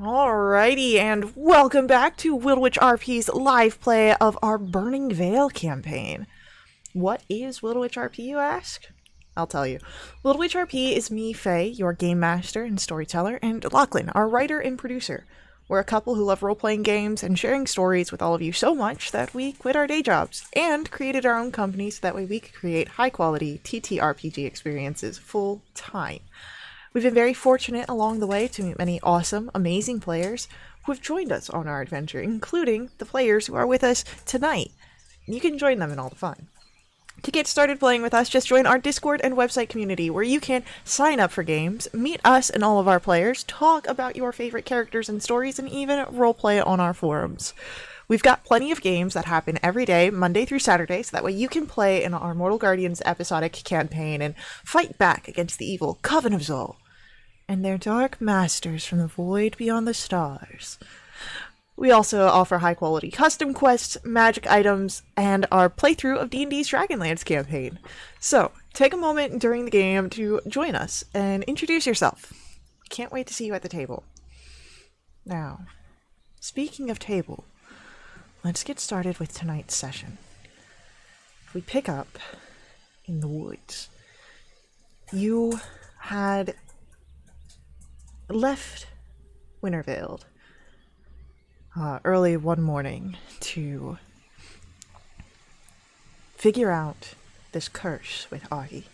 Alrighty, and welcome back to Wildewitch RP's live play of our Burning Veil campaign. What is Wildewitch RP, you ask? I'll tell you. Wildewitch RP is me, Faye, your game master and storyteller, and Lachlan, our writer and producer. We're a couple who love role-playing games and sharing stories with all of you so much that we quit our day jobs and created our own company so that way we could create high-quality TTRPG experiences full-time. We've been very fortunate along the way to meet many awesome, amazing players who have joined us on our adventure, including the players who are with us tonight. You can join them in all the fun. To get started playing with us, just join our Discord and website community where you can sign up for games, meet us and all of our players, talk about your favorite characters and stories, and even roleplay on our forums. We've got plenty of games that happen every day, Monday through Saturday, so that way you can play in our Mortal Guardians episodic campaign and fight back against the evil Coven of Zol and their dark masters from the void beyond the stars. We also offer high-quality custom quests, magic items, and our playthrough of D&D's Dragonlance campaign. So, take a moment during the game to join us and introduce yourself. Can't wait to see you at the table. Now, speaking of table, let's get started with tonight's session. We pick up in the woods. You had left Wintervale early one morning to figure out this curse with Artie.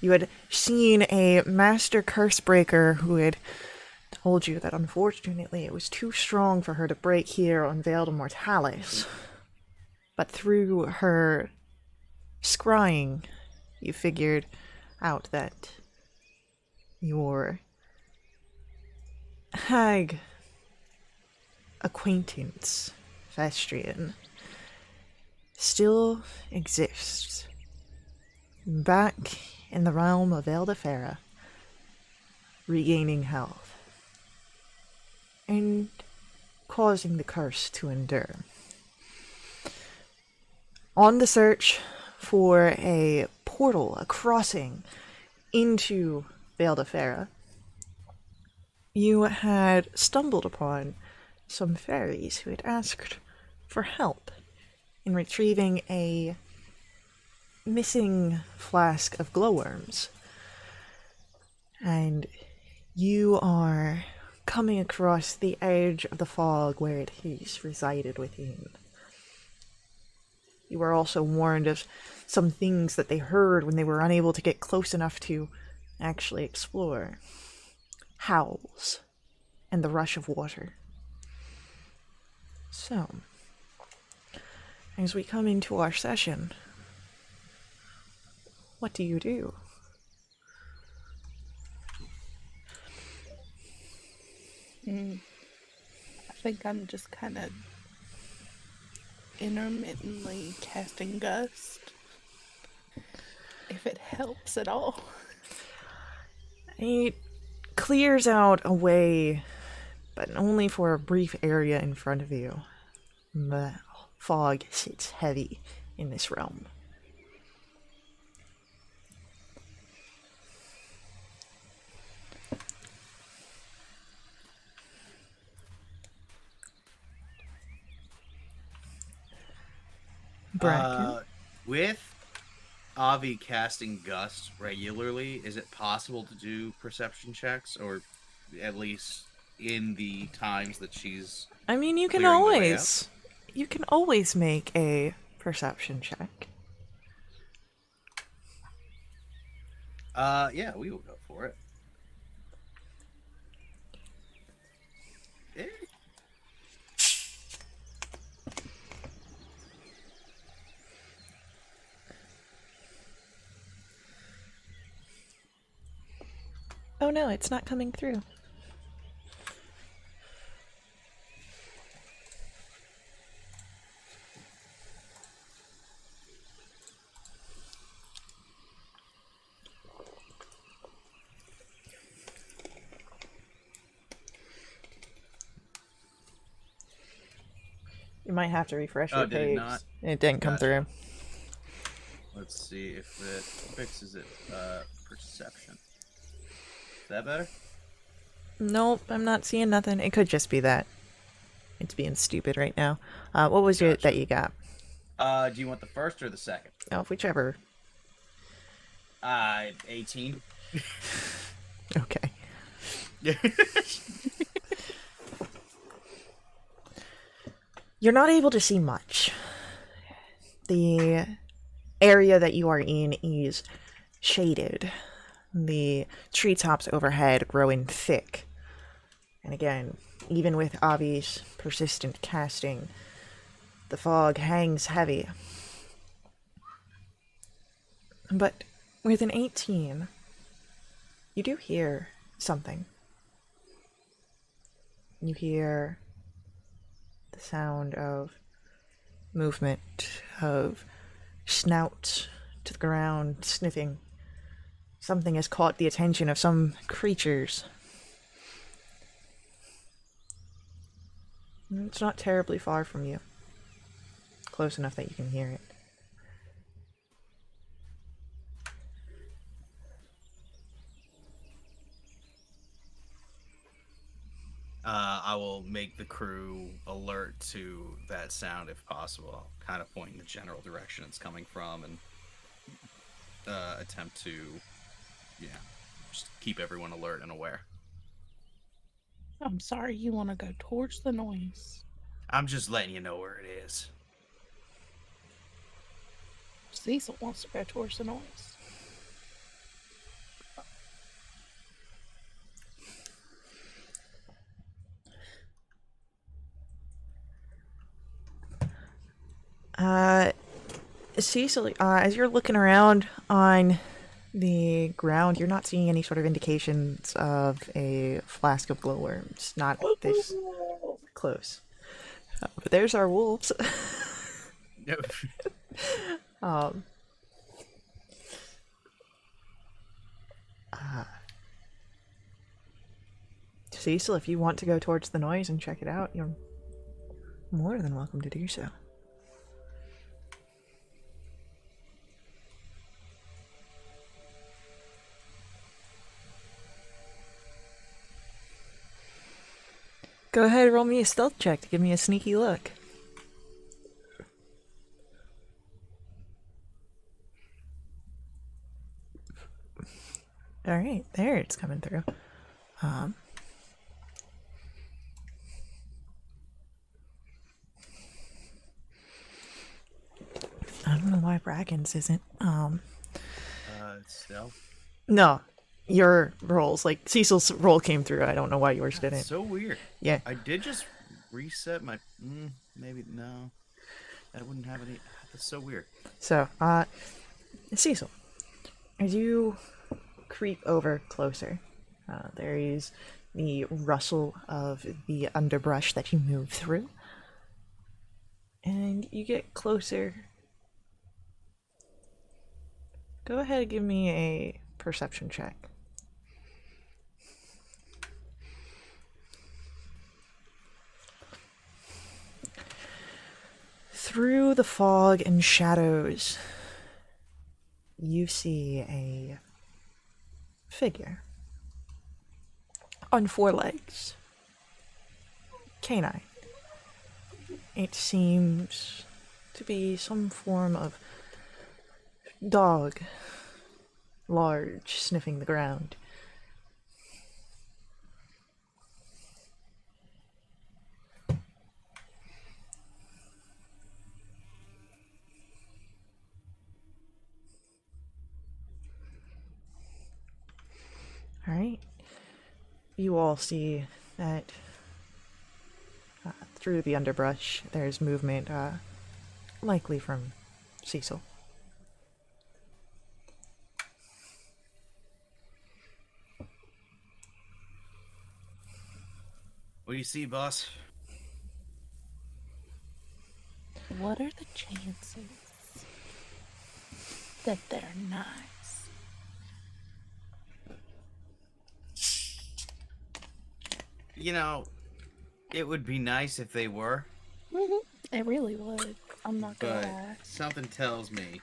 You had seen a master curse breaker who had told you that unfortunately it was too strong for her to break here on Vale de Mortalis. But through her scrying, you figured out that your hag acquaintance, Vestrian, still exists back in the realm of Eldefera, regaining health and causing the curse to endure. On the search for a portal, a crossing into Eldefera, you had stumbled upon some fairies who had asked for help in retrieving a missing flask of glowworms. And you are coming across the edge of the fog where it is resided within. You were also warned of some things that they heard when they were unable to get close enough to actually explore. Howls and the rush of water. So, as we come into our session, what do you do? I think I'm just kind of intermittently casting Gust, if it helps at all. It clears out a way, but only for a brief area in front of you. The fog sits heavy in this realm. Bracken? With Avi casting Gust regularly, is it possible to do perception checks, or at least in the times that she's I mean, you can clearing the way always make a perception check. Yeah, we will go for it. Eh. Oh no, it's not coming through. You might have to refresh your did it page. not? It didn't come Gotcha. through. Let's see if it fixes it. Perception. Is that better? Nope, I'm not seeing nothing. It could just be that it's being stupid right now. What was it that Gotcha. you got? Do you want the first or the second? Oh, whichever. 18. Okay. You're not able to see much. The area that you are in is shaded. The treetops overhead growing thick. And again, even with Avi's persistent casting, the fog hangs heavy. But with an 18, you do hear something. You hear the sound of movement, of snouts to the ground, sniffing. Something has caught the attention of some creatures. It's not terribly far from you. Close enough that you can hear it. I will make the crew alert to that sound if possible. I'll kind of point in the general direction it's coming from and attempt to, just keep everyone alert and aware. I'm sorry, you want to go towards the noise. I'm just letting you know where it is. Cecil wants to go towards the noise. Cecil, as you're looking around on the ground, you're not seeing any sort of indications of a flask of glowworms. Not this close. But there's our wolves. Cecil, if you want to go towards the noise and check it out, you're more than welcome to do so. Go ahead, roll me a stealth check to give me a sneaky look. Alright, there it's coming through. I don't know why Bracken's isn't. Stealth. No, your rolls. Like, Cecil's roll came through. I don't know why yours didn't. So weird. Yeah. I did just reset my. Maybe no. That wouldn't have any. That's so weird. So, Cecil, as you creep over closer, there is the rustle of the underbrush that you move through. And you get closer. Go ahead and give me a perception check. Through the fog and shadows, you see a figure on 4 legs. Canine. It seems to be some form of dog, large, sniffing the ground. Alright. You all see that through the underbrush there's movement, likely from Cecil. What do you see, boss? What are the chances that they're nice? You know, it would be nice if they were. It really would. I'm not gonna But lie. something tells me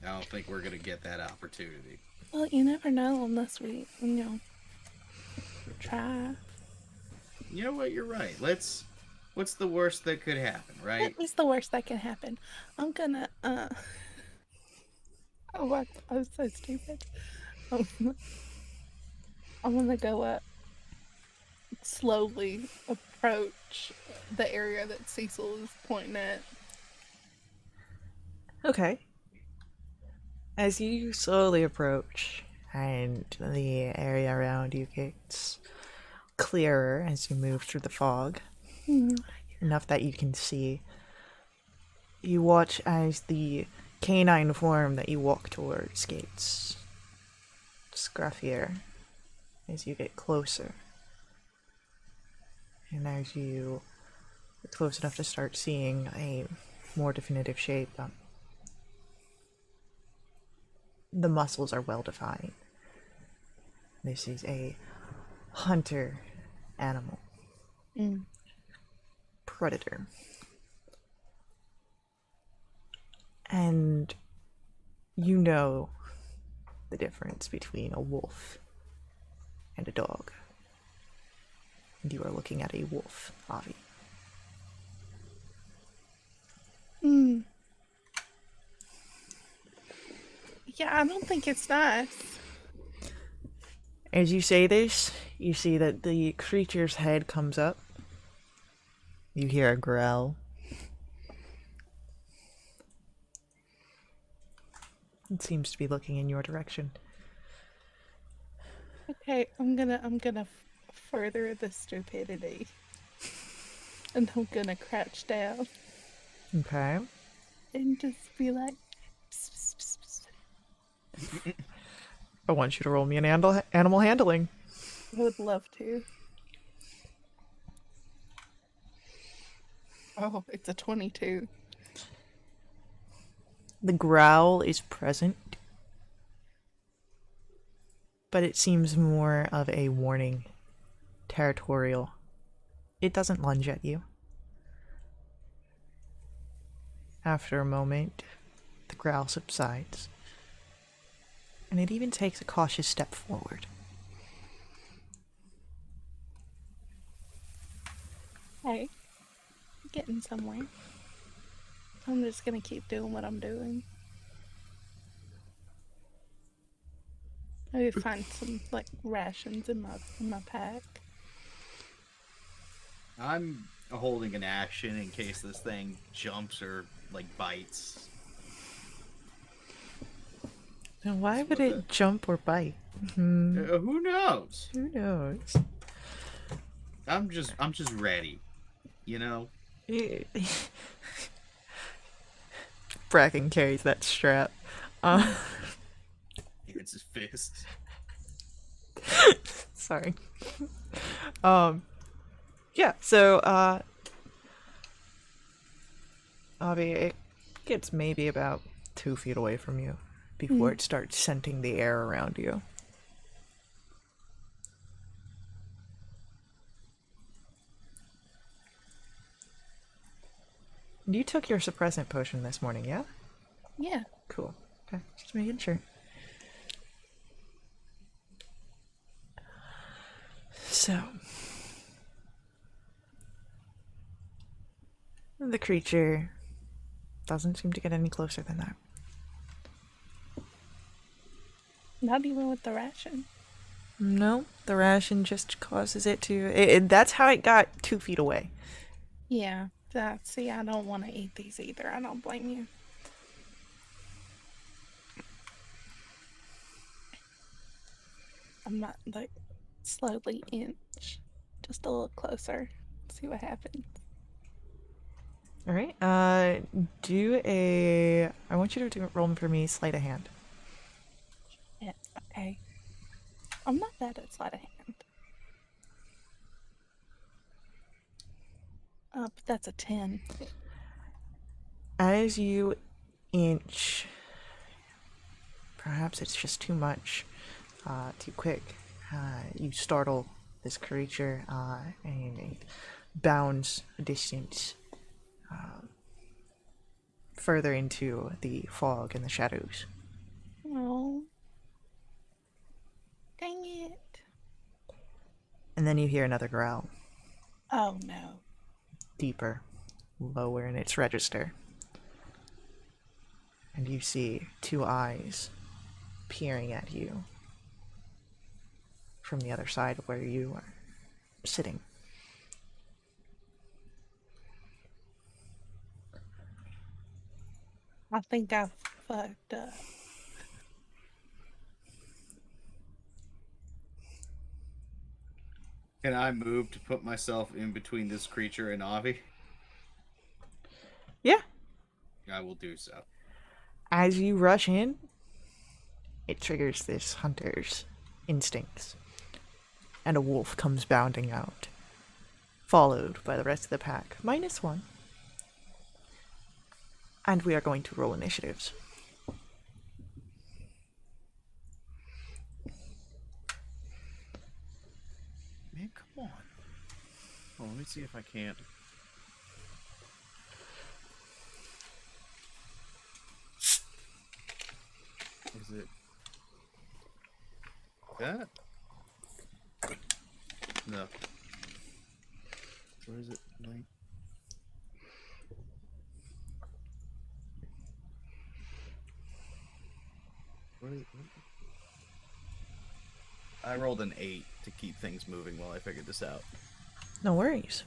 I don't think we're gonna get that opportunity. Well, you never know unless we, try. You know what? You're right. What's the worst that could happen, What right? is the worst that can happen? I'm gonna, oh my, I'm so stupid. I'm, I'm gonna go up, slowly approach the area that Cecil is pointing at. Okay. As you slowly approach, and the area around you gets clearer as you move through the fog, Mm. enough that you can see, you watch as the canine form that you walk towards gets scruffier as you get closer. And as you are close enough to start seeing a more definitive shape, the muscles are well defined. This is a hunter animal, Mm. predator. And you know the difference between a wolf and a dog. And you are looking at a wolf, Avi. Mm. Yeah, I don't think it's nice. As you say this, you see that the creature's head comes up. You hear a growl. It seems to be looking in your direction. Okay, I'm gonna further the stupidity, and I'm gonna crouch down Okay. and just be like, "Psst, psst, psst, psst." I want you to roll me an animal handling. I would love to. Oh, it's a 22. The growl is present, but it seems more of a warning, territorial. It doesn't lunge at you. After a moment, the growl subsides, and it even takes a cautious step forward. Hey, getting somewhere. I'm just gonna keep doing what I'm doing. Maybe find some like rations in my pack. I'm holding an action in case this thing jumps or like bites. Now, why would What it jump or bite? Who knows? Who knows? I'm just ready. You know. Bracken carries that strap. It's his fist. Sorry. Yeah, so, Avi, it gets maybe about 2 feet away from you before it starts scenting the air around you. You took your suppressant potion this morning, yeah? Yeah. Cool. Okay, just making sure. So, the creature doesn't seem to get any closer than that. Not even with the ration. No, the ration just causes it to. That's how it got 2 feet away. Yeah. See, I don't want to eat these either. I don't blame you. I'm not like slowly inch, just a little closer. See what happens. All right. I want you to roll for me sleight of hand. Yeah. Okay. I'm not bad at sleight of hand. But that's a 10. As you inch, perhaps it's just too much, too quick. You startle this creature, and it bounds a distance further into the fog and the shadows. Oh. And then you hear another growl, Oh no. deeper, lower in its register. And you see two eyes peering at you from the other side of where you are sitting. I think I've fucked up. Can I move to put myself in between this creature and Avi? Yeah. I will do so. As you rush in, it triggers this hunter's instincts. And a wolf comes bounding out, followed by the rest of the pack, -1. And we are going to roll initiatives. Man, come on. Oh, let me see if I can't. Is it that? No. Where is it? Like... What is it? I rolled an 8 to keep things moving while I figured this out. No worries.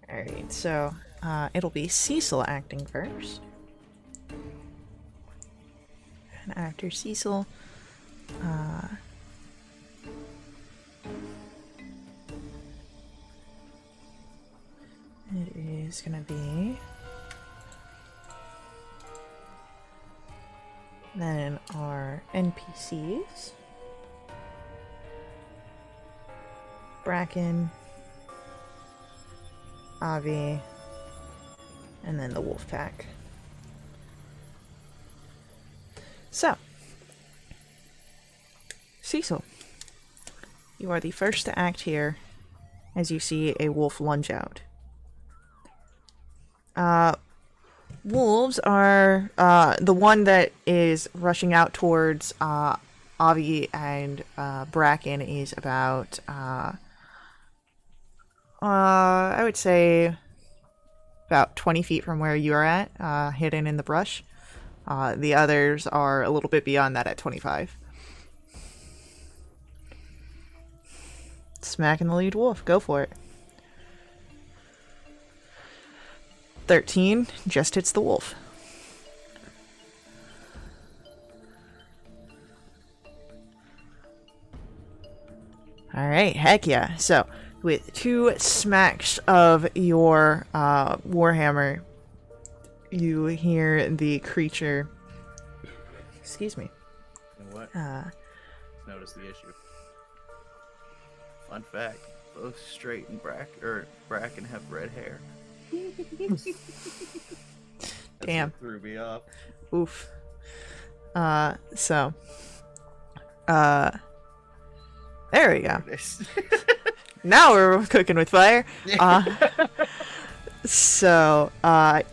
Alright, so it'll be Cecil acting first. And after Cecil, it is gonna be then our NPCs. Bracken, Avi, and then the wolf pack. So, Cecil, you are the first to act here as you see a wolf lunge out. Wolves are, the one that is rushing out towards Avi and Bracken is about, I would say about 20 feet from where you are at, hidden in the brush. The others are a little bit beyond that at 25. Smacking the lead wolf. Go for it. 13 just hits the wolf. Alright, heck yeah. So, with 2 smacks of your Warhammer, you hear the creature. Excuse me. You know what? Notice the issue. Fun fact: both Straight and Bracken have red hair. That's Damn. what threw me off. Oof. There we go. Now we're cooking with fire.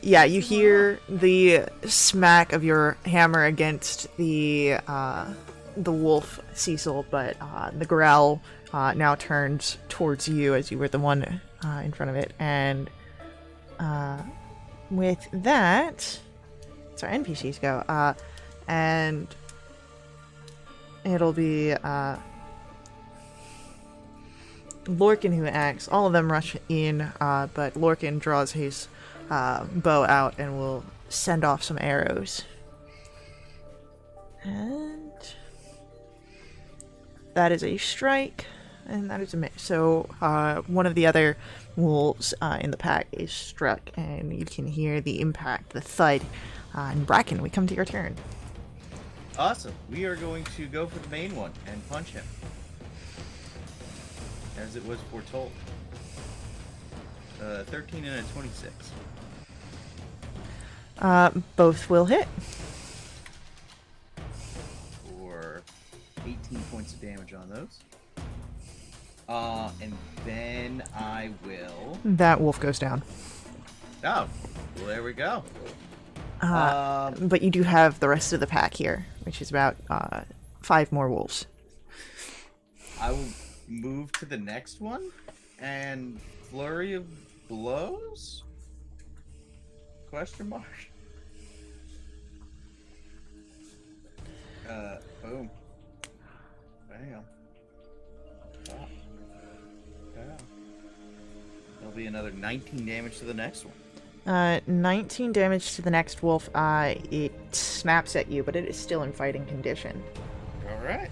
Yeah, you hear the smack of your hammer against the wolf, Cecil, but the growl now turns towards you as you were the one in front of it. And with that, it's our NPCs go. And it'll be Lorcan who acts. All of them rush in, but Lorcan draws his bow out and will send off some arrows. And that is a strike, and that is a miss. So one of the other wolves in the pack is struck, and you can hear the impact, the thud. And Bracken, we come to your turn. Awesome. We are going to go for the main one and punch him, as it was foretold. 13 and a 26. Both will hit. For 18 points of damage. damage on those. And then I will... That wolf goes down. Oh, well, there we go. But you do have the rest of the pack here, which is about 5 more wolves. I will move to the next one and flurry of blows? Question mark. Boom. Bam. Pop. Bam. There'll be another 19 damage to the next one. 19 damage to the next wolf. It snaps at you, but it is still in fighting condition. Alright.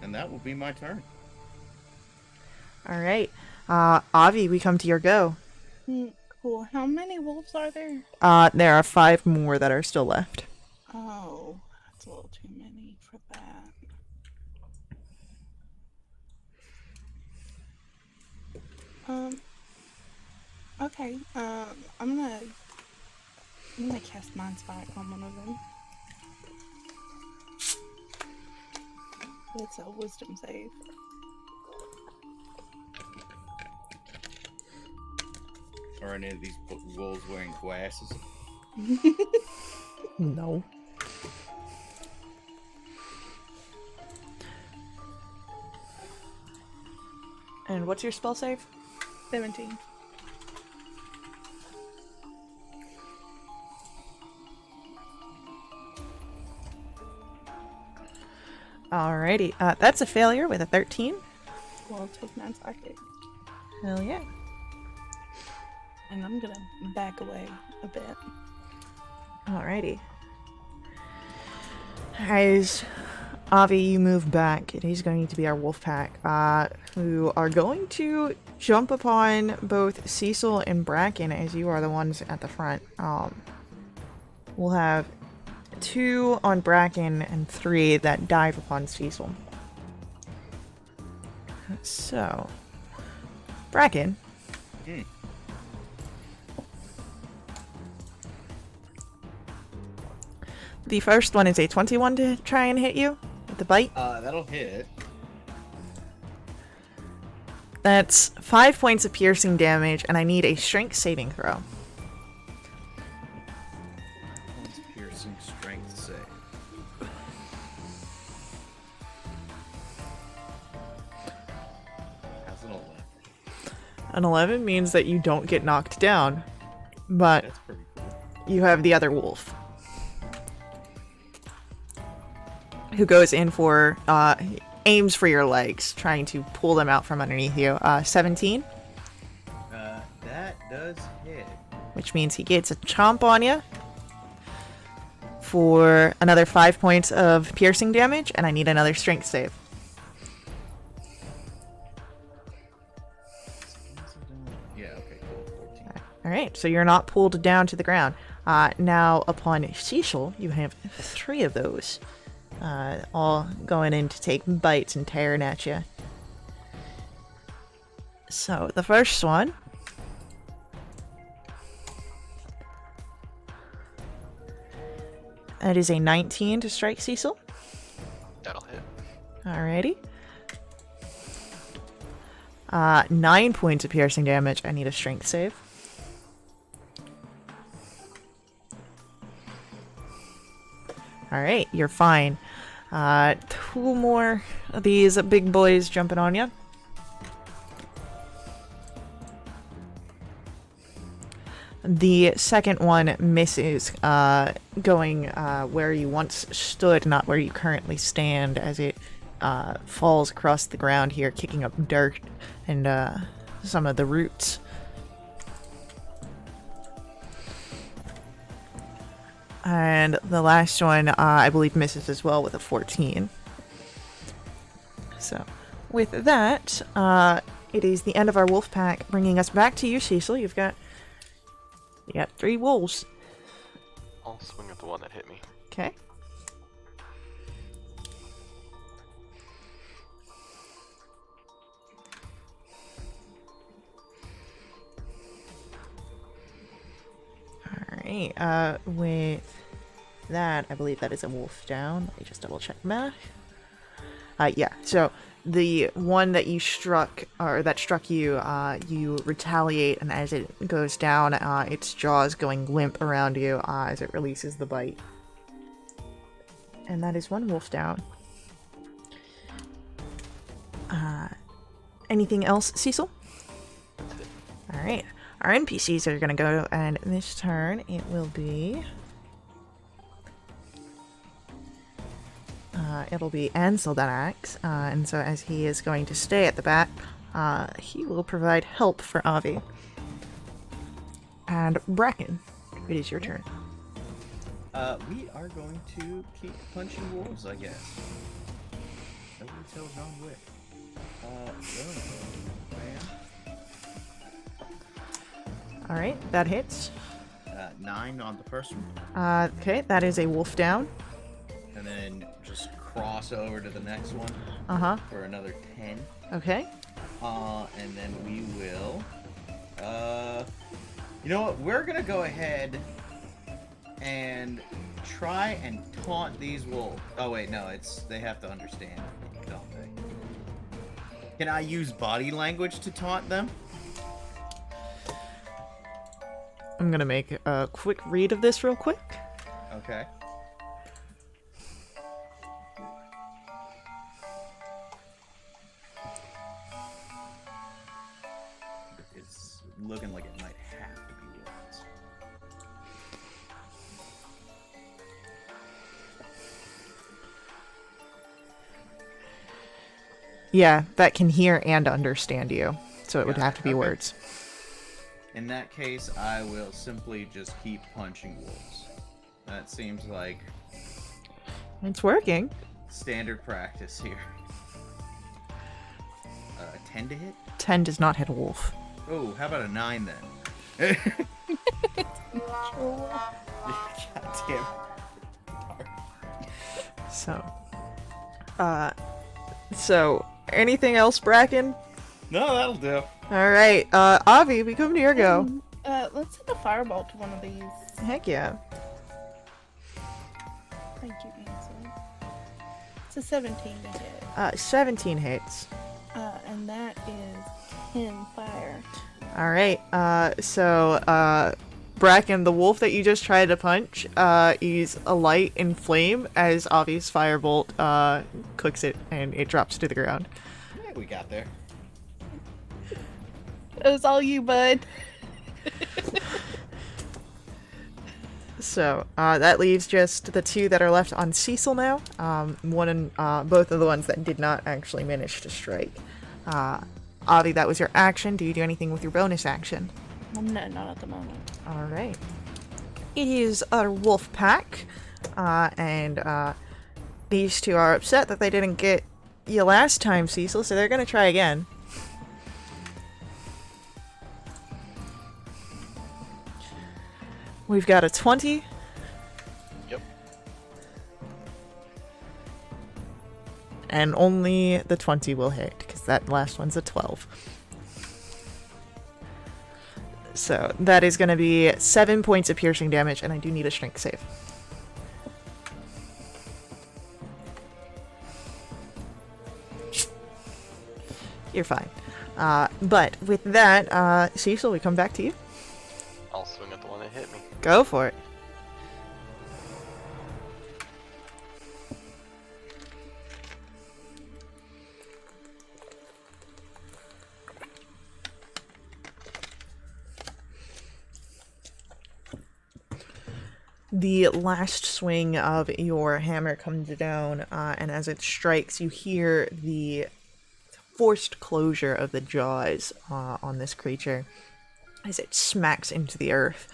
And that will be my turn. Alright. Avi, we come to your go. Cool. How many wolves are there? There are 5 more that are still left. Oh, that's a little too many for that. Okay. I'm gonna cast Mind Spot on one of them. It's a Wisdom save. Are any of these wolves wearing glasses? No. And what's your spell save? 17. Alrighty. That's a failure with a 13. Well, take 9 psychic. Hell yeah. And I'm gonna back away a bit. Alrighty. As Avi, you move back, it is going to be our wolf pack, who are going to jump upon both Cecil and Bracken, as you are the ones at the front. We'll have 2 on Bracken and 3 that dive upon Cecil. So, Bracken. The first one is a 21 to try and hit you with the bite. That'll hit. That's 5 points of piercing damage, and I need a strength saving throw. One's piercing strength save. That's an 11. An 11 means that you don't get knocked down, but That's pretty cool. you have the other wolf, who goes in for, aims for your legs, trying to pull them out from underneath you. 17, That does hit. which means he gets a chomp on you for another 5 points of piercing damage, and I need another strength save. Yeah, okay, cool. 14. Alright, so you're not pulled down to the ground. Now, upon Cecil, you have 3 of those. All going in to take bites and tearing at you. So, the first one. That is a 19 to strike Cecil. That'll hit. Alrighty. 9 points of piercing damage. I need a strength save. Alright, you're fine. 2 more of these big boys jumping on you. The second one misses, going where you once stood, not where you currently stand, as it falls across the ground here, kicking up dirt and some of the roots. And the last one, I believe, misses as well with a 14. So, with that, it is the end of our wolf pack, bringing us back to you, Cecil. You got 3 wolves. I'll swing at the one that hit me. Okay. Alright, with that, I believe that is a wolf down. Let me just double check math. Yeah, so the one that you struck, or that struck you, you retaliate, and as it goes down, its jaws going limp around you as it releases the bite. And that is one wolf down. Anything else, Cecil? That's it. Alright, our NPCs are gonna go, and this turn it will be... it'll be Ansel'Danax, and so as he is going to stay at the back, he will provide help for Avi. And Bracken, it is your turn. We are going to keep punching wolves, I guess. Nobody tells John Wick. Alright, that hits. 9 on the first one. Okay, that is a wolf down. And then just cross over to the next one Uh-huh. for another 10. Okay. And then we will... you know what? We're gonna go ahead and try and taunt these wolves. Oh wait, no, they have to understand, don't they? Can I use body language to taunt them? I'm gonna make a quick read of this real quick. Okay. It's looking like it might have to be words. Yeah, that can hear and understand you, so it would Got have it, to be okay. words. In that case, I will simply just keep punching wolves. That seems like It's working. standard practice here. 10 to hit? 10 does not hit a wolf. Oh, how about a 9 then? Sure. God damn. So anything else, Bracken? No, that'll do. Alright, Avi, we come to your go. Let's send a fireball to one of these. Heck yeah. Thank you, Ansel. It's a 17 to hit. 17 hits. And that is 10 fire. Alright, Bracken, the wolf that you just tried to punch, is alight in flame as Avi's firebolt cooks it and it drops to the ground. Yeah, we got there. It was all you, bud. So, that leaves just the two that are left on Cecil now. One and both of the ones that did not actually manage to strike. Avi, that was your action. Do you do anything with your bonus action? No, not at the moment. Alright. It is a wolf pack, and these two are upset that they didn't get you last time, Cecil, so they're gonna try again. We've got a 20. Yep. And only the 20 will hit, because that last one's a 12. So that is going to be 7 points of piercing damage, and I do need a strength save. You're fine. But with that, Cecil, we come back to you. I'll swing at the one that hit me. Go for it. The last swing of your hammer comes down, and as it strikes, you hear the forced closure of the jaws on this creature as it smacks into the earth.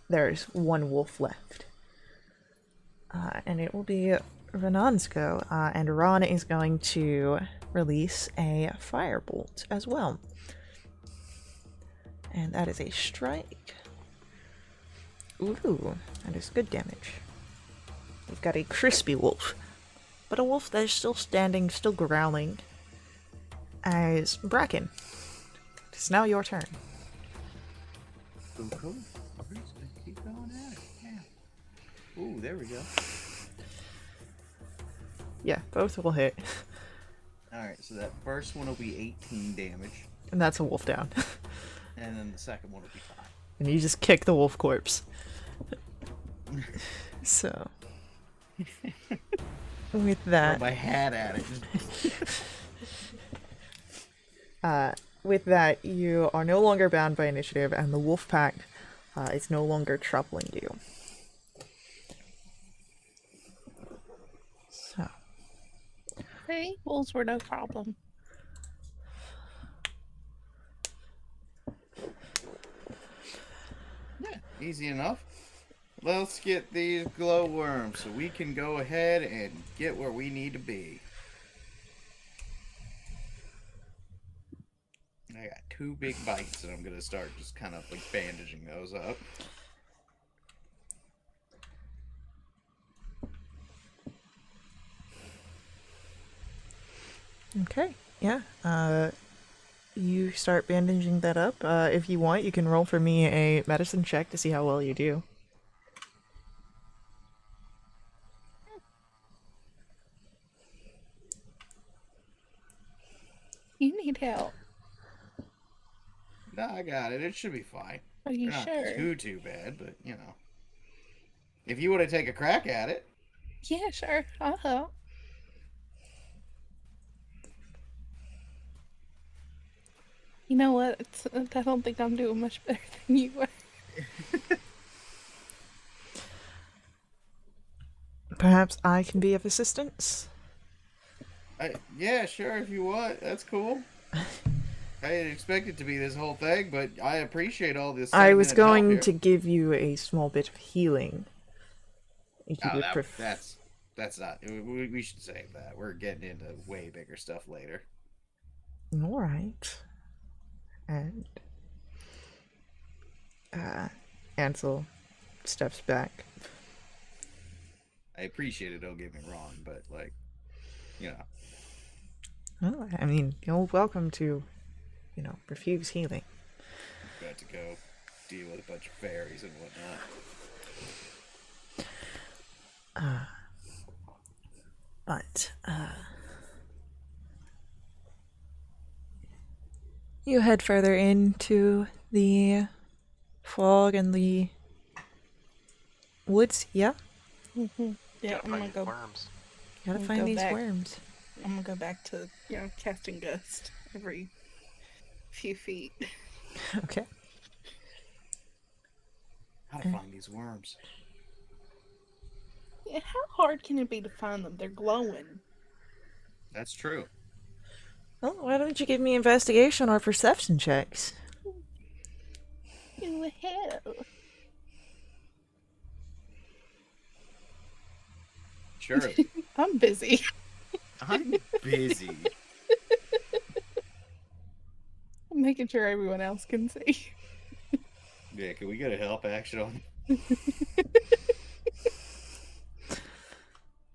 There's one wolf left. And it will be Ranan's go, and Ran is going to release a firebolt as well. And that is a strike. Ooh, that is good damage. We've got a crispy wolf, but a wolf that is still standing, still growling. As Bracken, it's now your turn. Cool. We're just gonna keep going at it. Yeah. Ooh, there we go. Yeah, both will hit. Alright, so that first one will be 18 damage, And that's a wolf down. and then the second one will be 5. And you just kick the wolf corpse. So. With Throw that. my hat at it. With that, you are no longer bound by initiative, and the wolf pack is no longer troubling you. So, Hey, wolves were no problem. Yeah, easy enough. Let's get these glowworms so we can go ahead and get where we need to be. I got 2 big bites, and I'm gonna start just kind of like bandaging those up. okay, yeah. You start bandaging that up. If you want, you can roll for me a medicine check to see how well you do. You need help. No, I got it. It should be fine. Are you They're not sure? too bad, but you know. If you want to take a crack at it. Yeah, sure. I'll help. You know what? I don't think I'm doing much better than you are. Perhaps I can be of assistance? Yeah, sure, if you want. That's cool. I didn't expect it to be this whole thing, but I appreciate all this. I was 7-minute help going here. to give you a small bit of healing. If you Oh, would that's not. We should save that. We're getting into way bigger stuff later. Alright. And Ansel steps back. I appreciate it. Don't get me wrong, but like, you know. Well, I mean, you're welcome to, refuse healing. Got to go deal with a bunch of fairies and whatnot. But, you head further into the fog and the woods, yeah? Yeah, Gotta I'm find gonna these go. worms. Gotta We'll find go these back. worms. I'm gonna go back to casting gust every few feet. Okay. How to find these worms? Yeah, how hard can it be to find them? They're glowing. That's true. Well, why don't you give me investigation or perception checks? In the hell. Sure. I'm busy. I'm busy. I'm making sure everyone else can see. Yeah, can we get a help action on?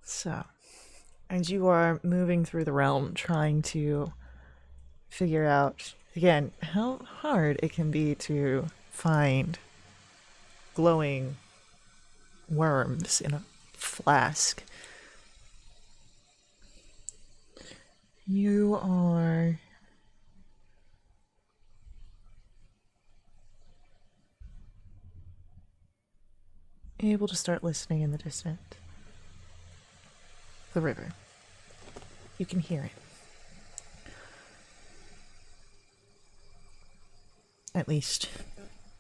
So, as you are moving through the realm, trying to figure out, again, how hard it can be to find glowing worms in a flask. You are able to start listening in the distance. The river. You can hear it. At least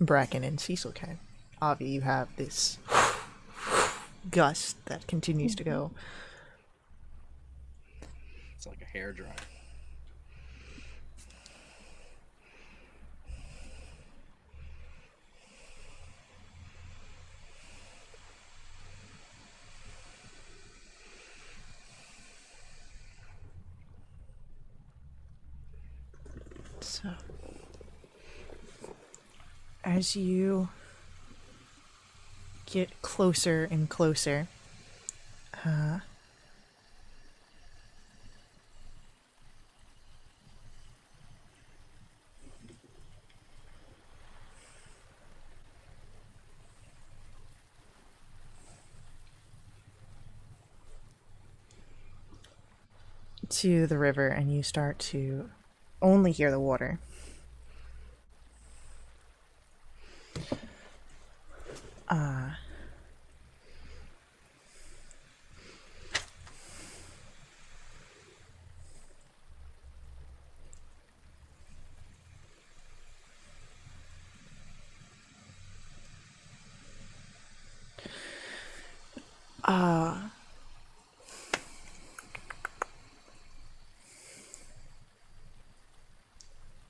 Bracken and Cecil can. Avi, you have this gust that continues to go. It's like a hairdryer. So, as you get closer and closer, to the river and you start to only hear the water.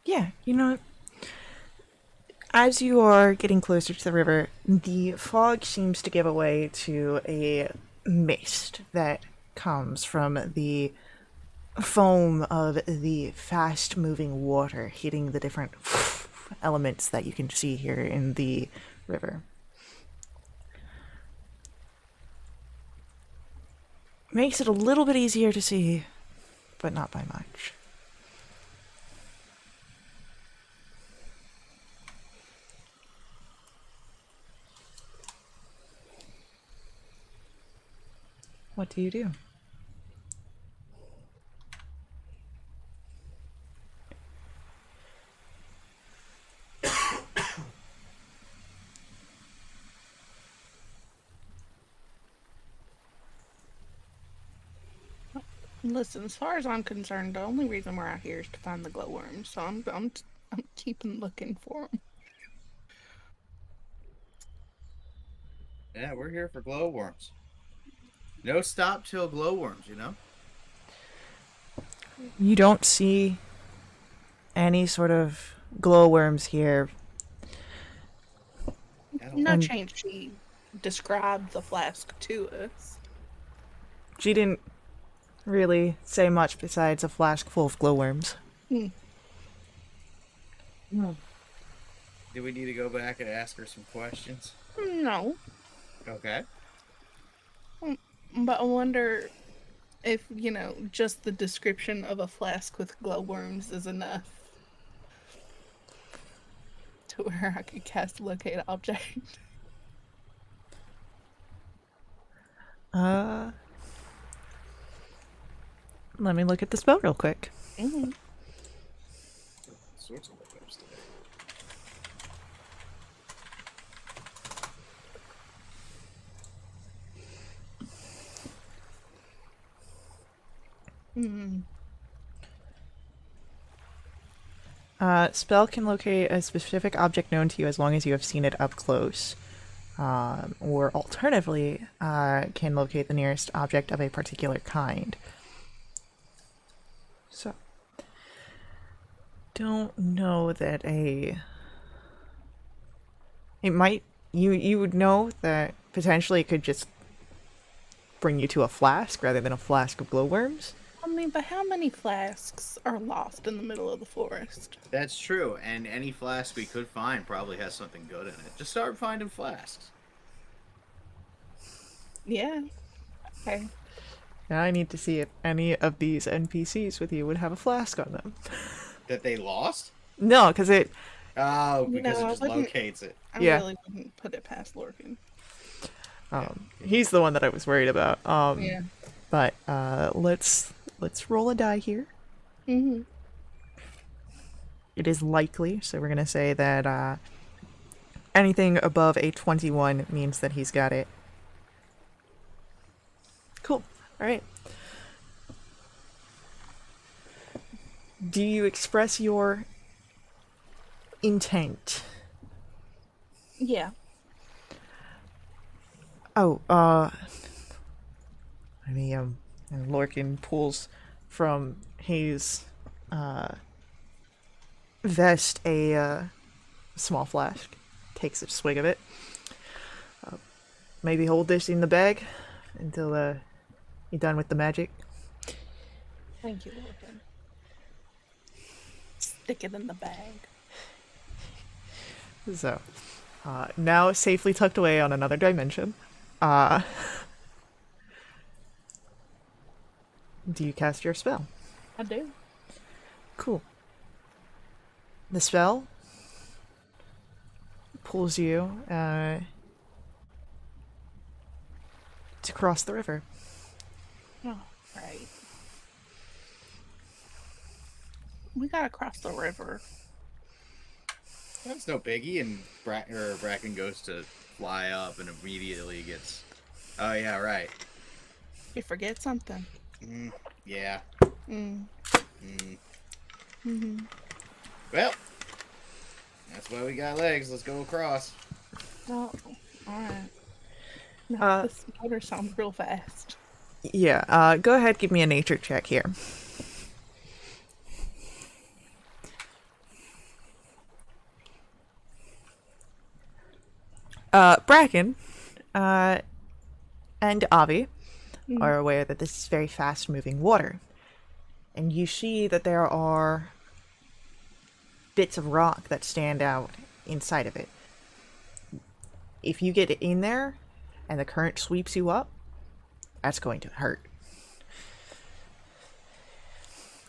Yeah, as you are getting closer to the river, the fog seems to give way to a mist that comes from the foam of the fast moving water hitting the different elements that you can see here in the river. Makes it a little bit easier to see, but not by much. What do you do? Listen, as far as I'm concerned, the only reason we're out here is to find the glowworms. So I'm keeping looking for them. Yeah, we're here for glowworms. No stop till glowworms, you know? You don't see any sort of glowworms here. No And- change. She described the flask to us. She didn't really say much besides a flask full of glowworms. Do we need to go back and ask her some questions? No, Okay. but I wonder if, just the description of a flask with glowworms is enough to where I could cast locate object. Let me look at the spell real quick. Mm-hmm. Sorts of hookups today. Spell can locate a specific object known to you as long as you have seen it up close. Or alternatively, can locate the nearest object of a particular kind. So, don't know that it might, you would know that potentially it could just bring you to a flask rather than a flask of glowworms. I mean, but how many flasks are lost in the middle of the forest? That's true, and any flask we could find probably has something good in it. Just start finding flasks. Yeah. Okay. Now I need to see if any of these NPCs with you would have a flask on them. That they lost? No, because it. Oh, No, because it I just wouldn't- locates it. I Yeah. really wouldn't put it past Lorcan. He's the one that I was worried about. Yeah. But let's roll a die here. Mm-hmm. It is likely, so we're gonna say that anything above a 21 means that he's got it. Cool. All right. Do you express your intent? Yeah. Oh, and Lorcan pulls from his vest a small flask, takes a swig of it. Maybe hold this in the bag until you're done with the magic. Thank you, Lorcan. Stick it in the bag. So, now safely tucked away on another dimension. Do you cast your spell? I do. Cool. The spell pulls you to cross the river. Oh, right. We gotta cross the river. That's no biggie, and Bracken goes to fly up and immediately gets... Oh, yeah, right. You forget something. Yeah. Mm. Mm. Mm-hmm. Well, that's why we got legs. Let's go across. Oh, alright. No, this motor sounds real fast. Yeah, go ahead, give me a nature check here. Bracken, and Avi are aware that this is very fast-moving water. And you see that there are bits of rock that stand out inside of it. If you get in there and the current sweeps you up, that's going to hurt.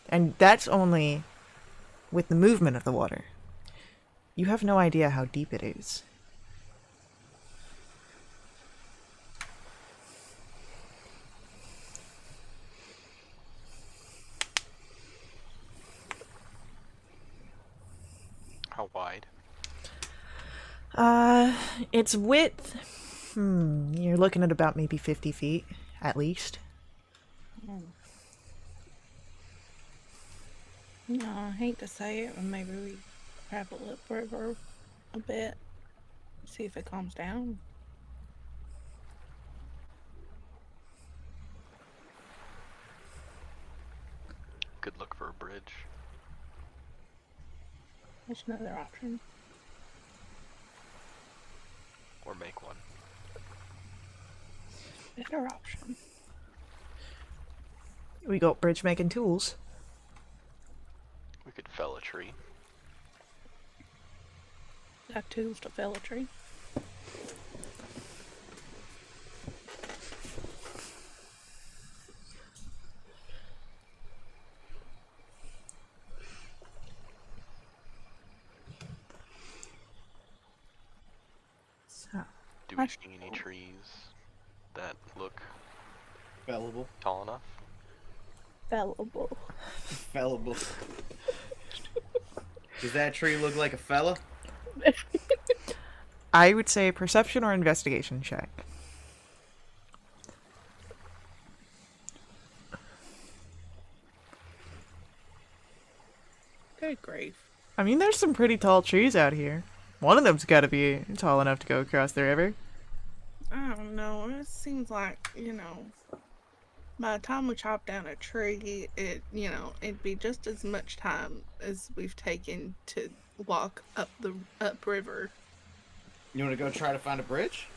And that's only with the movement of the water. You have no idea how deep it is. How wide? Its width, you're looking at about maybe 50 feet, at least. No, I hate to say it, but maybe we travel upriver a bit. See if it calms down. Could look for a bridge. There's another option. Or make one. Better option. We got bridge making tools. We could fell a tree. Got tools to fell a tree. So, Do we see any trees that look Fellable. tall enough? Fellable. Fellable. Does that tree look like a fella? I would say perception or investigation check. Good grief. I mean, there's some pretty tall trees out here. One of them's got to be tall enough to go across the river. I don't know. It seems like, by the time we chop down a tree, it'd be just as much time as we've taken to walk up the upriver. You want to go try to find a bridge?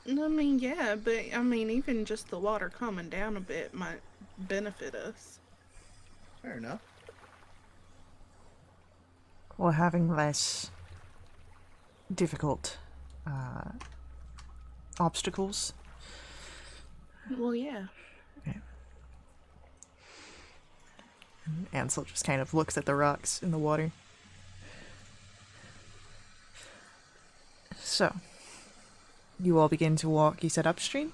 I mean, yeah, but even just the water calming down a bit might benefit us. Fair enough. Or having less difficult obstacles. Well, yeah. Ansel just kind of looks at the rocks in the water. So, you all begin to walk, you said upstream?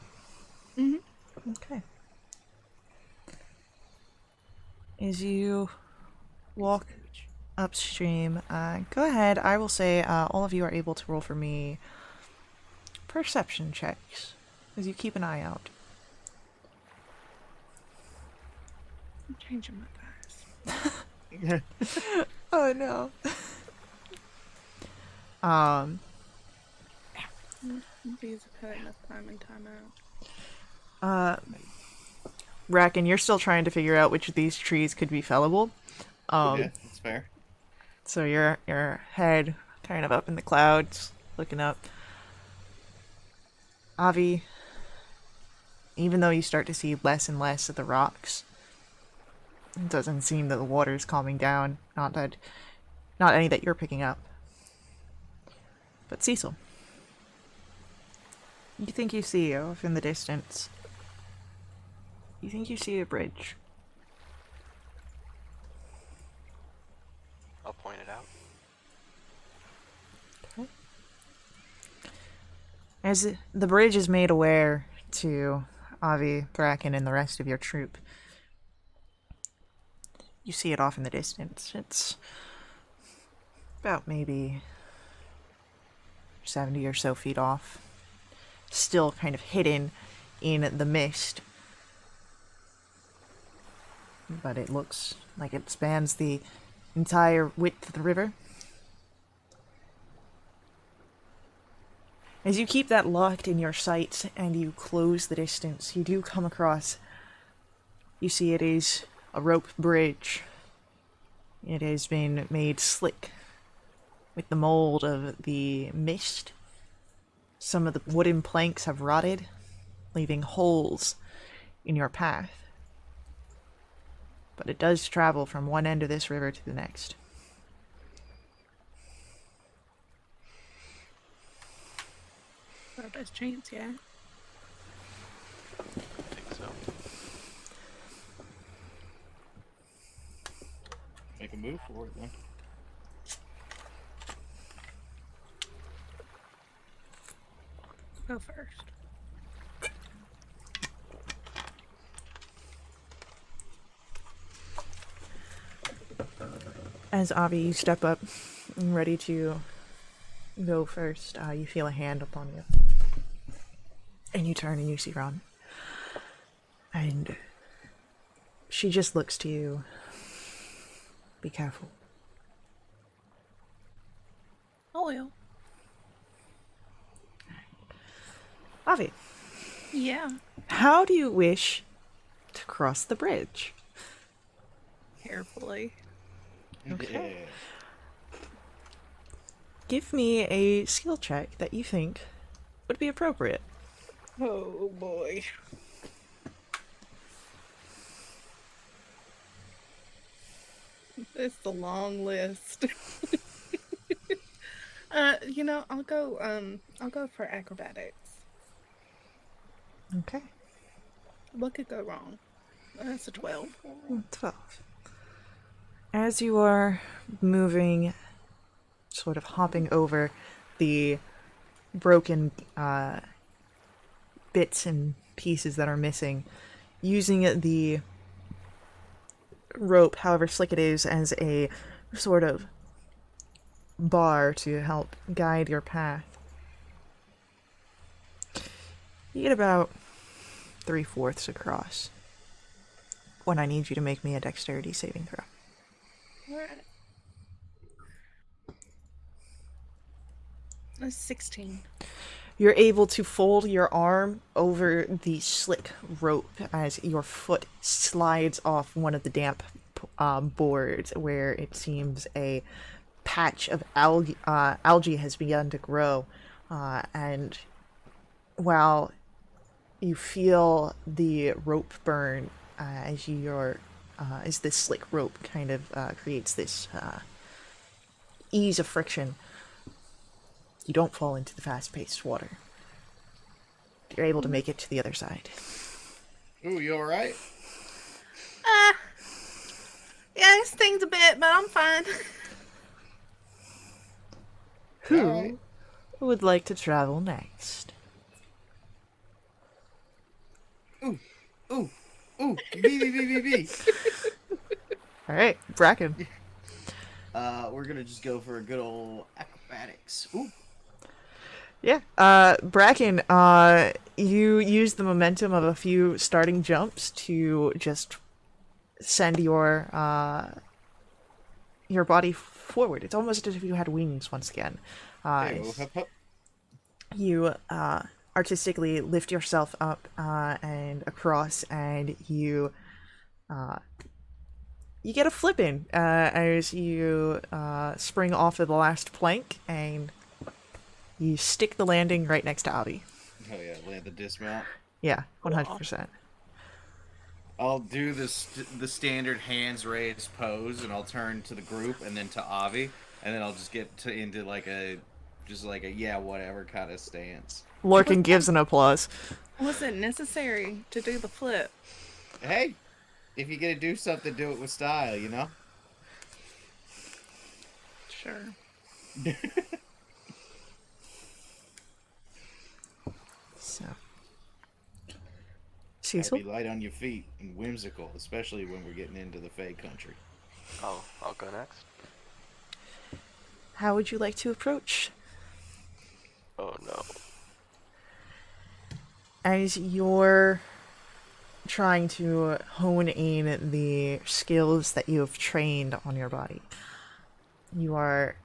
Mm-hmm. Okay. As you walk upstream, go ahead. I will say all of you are able to roll for me perception checks as you keep an eye out. I'm changing my dice. Oh no. These have had enough time and time out. Bracken, you're still trying to figure out which of these trees could be fellable. Yeah, that's fair. So your head kind of up in the clouds, looking up. Avi, even though you start to see less and less of the rocks, it doesn't seem that the water's calming down. Not any that you're picking up. But Cecil, you think you see off in the distance. You think you see a bridge. I'll point it out. Okay. As the bridge is made aware to Avi, Bracken, and the rest of your troop, You see it off in the distance. It's about maybe 70 or so feet off. Still kind of hidden in the mist. But it looks like it spans the entire width of the river. As you keep that locked in your sights and you close the distance, you do come across, you see it is a rope bridge. It has been made slick with the mold of the mist. Some of the wooden planks have rotted, leaving holes in your path. But it does travel from one end of this river to the next. Our best chance, yeah. I think so. Make a move for it then. Go first. As Avi, you step up, ready to go first. You feel a hand upon you. And you turn and you see Ron. And she just looks to you. Be careful. I will. Avi, Yeah. how do you wish to cross the bridge? Carefully. Okay. Yeah. Give me a skill check that you think would be appropriate. Oh boy. It's the long list. I'll go for acrobatics. Okay. What could go wrong? That's a 12. 12. As you are moving, sort of hopping over the broken bits and pieces that are missing, using the rope, however slick it is, as a sort of bar to help guide your path. You get about 3/4 across when I need you to make me a dexterity saving throw. Alright. That's 16. You're able to fold your arm over the slick rope as your foot slides off one of the damp boards where it seems a patch of algae has begun to grow. And while you feel the rope burn as this slick rope kind of creates this ease of friction, you don't fall into the fast-paced water. You're able to make it to the other side. Ooh, you alright? Yeah, it stings a bit, but I'm fine. Who Alright. would like to travel next? Ooh, B. All right, Bracken. We're gonna just go for a good old acrobatics. Ooh. Yeah, Bracken, you use the momentum of a few starting jumps to just send your body forward. It's almost as if you had wings once again. Hey, hup, hup. You artistically lift yourself up and across, and you get a flip in as you spring off of the last plank, and you stick the landing right next to Avi. Oh yeah, land the dismount. Yeah, 100%. I'll do the standard hands raised pose, and I'll turn to the group and then to Avi, and then I'll just get into like a yeah whatever kind of stance. Lorcan gives an applause. Was it necessary to do the flip? Hey, if you're gonna do something, do it with style, you know. Sure. So, Gotta Cecil? be light on your feet and whimsical, especially when we're getting into the Fae country. I'll go next. How would you like to approach? Oh no. As you're trying to hone in the skills that you have trained on your body, you are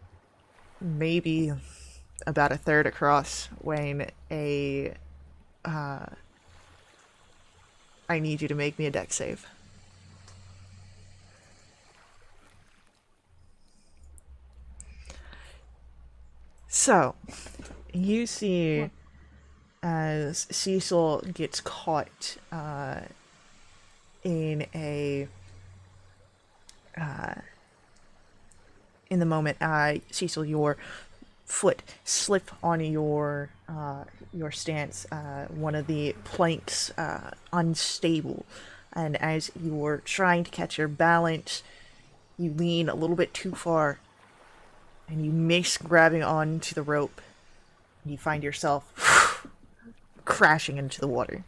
maybe about a third across when I need you to make me a dex save. So, you see as Cecil gets caught in a in the moment, Cecil, your foot slip on your stance. One of the planks unstable, and as you're trying to catch your balance, you lean a little bit too far, and you miss grabbing onto the rope. You find yourself crashing into the water.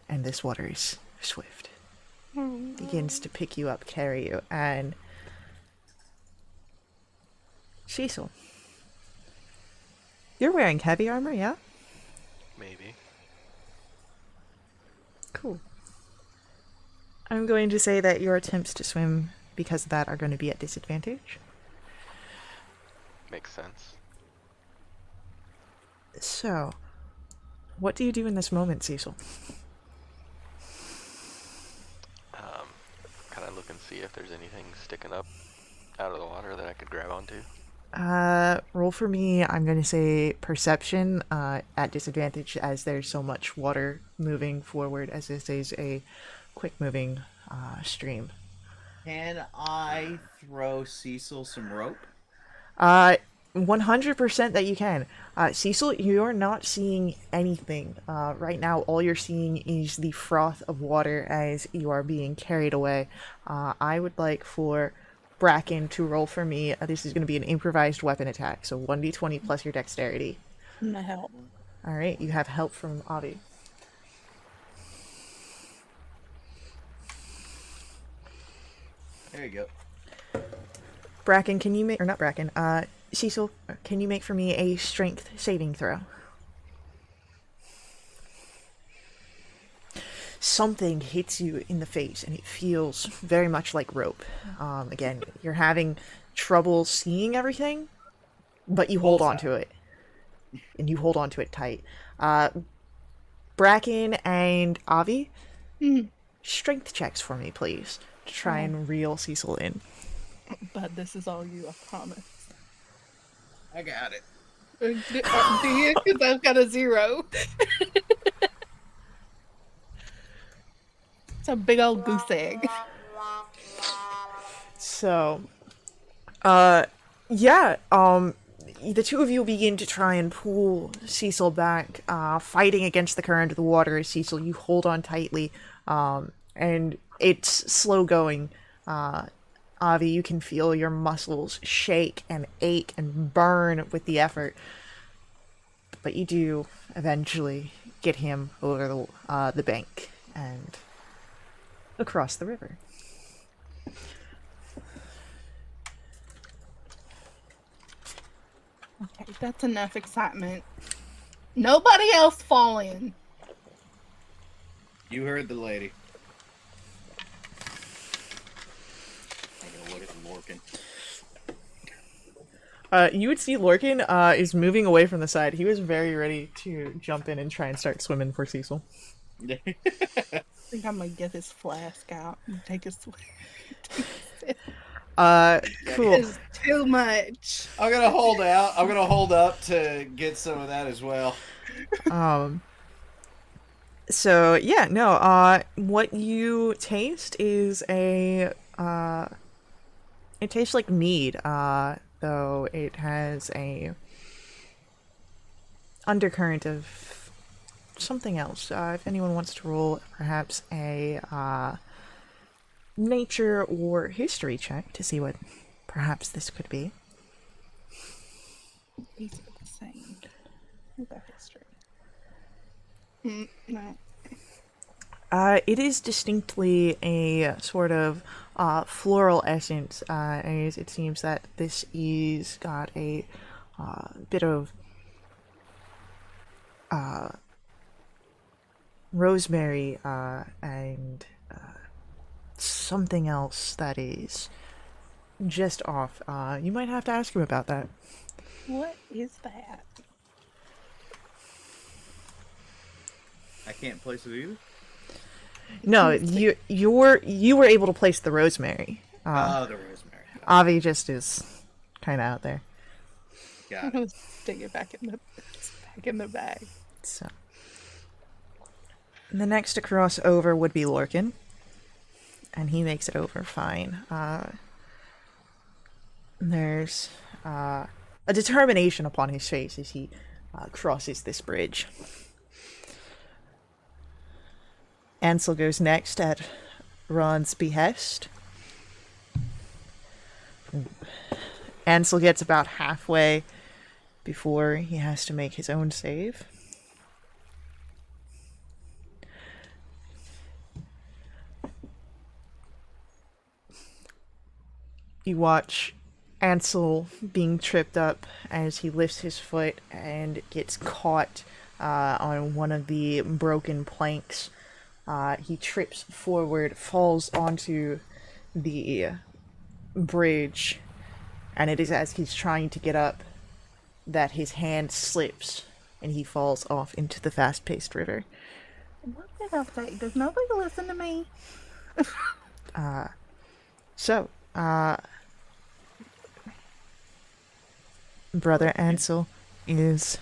And this water is swift. Begins to pick you up, carry you, and Cecil, you're wearing heavy armor, yeah? Maybe. Cool. I'm going to say that your attempts to swim because of that are going to be at disadvantage. Makes sense. So, what do you do in this moment, Cecil? Kind of look and see if there's anything sticking up out of the water that I could grab onto. Roll for me. I'm going to say perception at disadvantage as there's so much water moving forward as this is a quick moving stream. Can I throw Cecil some rope? 100% that you can. Cecil, you're not seeing anything. Right now, all you're seeing is the froth of water as you are being carried away. I would like for Bracken to roll for me. This is going to be an improvised weapon attack, so 1d20 plus your dexterity. No help. Alright, you have help from Avi. There you go. Bracken, can you make... Or not Bracken, Cecil, can you make for me a strength saving throw? Something hits you in the face and it feels very much like rope. Again, you're having trouble seeing everything, but you hold on to it. And you hold on to it tight. Bracken and Avi, strength checks for me, please, to try and reel Cecil in. But this is all you, I promise. I got it. Do you? Because I've got a 0. It's a big old goose egg. So, yeah, the two of you begin to try and pull Cecil back, fighting against the current of the water. Cecil, you hold on tightly, and it's slow going. Avi, you can feel your muscles shake and ache and burn with the effort. But you do eventually get him over the bank and across the river. Okay, that's enough excitement. Nobody else fall in. You heard the lady. Taking a look at Lorcan. You would see Lorcan is moving away from the side. He was very ready to jump in and try and start swimming for Cecil. I think I'm gonna get his flask out and take a swim. Cool. It's too much. I'm gonna hold out. I'm gonna hold up to get some of that as well. So yeah, no, what you taste is it tastes like mead, though it has a undercurrent of something else. If anyone wants to roll perhaps a nature or history check to see what perhaps this could be. These are the same. What about history? No. It is distinctly a sort of floral essence, as it seems that this is got a bit of rosemary and something else that is just off. You might have to ask him about that. What is that? I can't place it either. No, you were able to place the rosemary. Oh, the rosemary. Avi just is kind of out there. Got I'm it. gonna stick it back in the bag. So the next to cross over would be Lorcan, and he makes it over fine. There's a determination upon his face as he crosses this bridge. Ansel goes next at Ron's behest. Ansel gets about halfway before he has to make his own save. You watch Ansel being tripped up as he lifts his foot and gets caught on one of the broken planks. He trips forward, falls onto the bridge, and it is as he's trying to get up that his hand slips and he falls off into the fast-paced river. What did I say? Does nobody listen to me? So, Brother Ansel is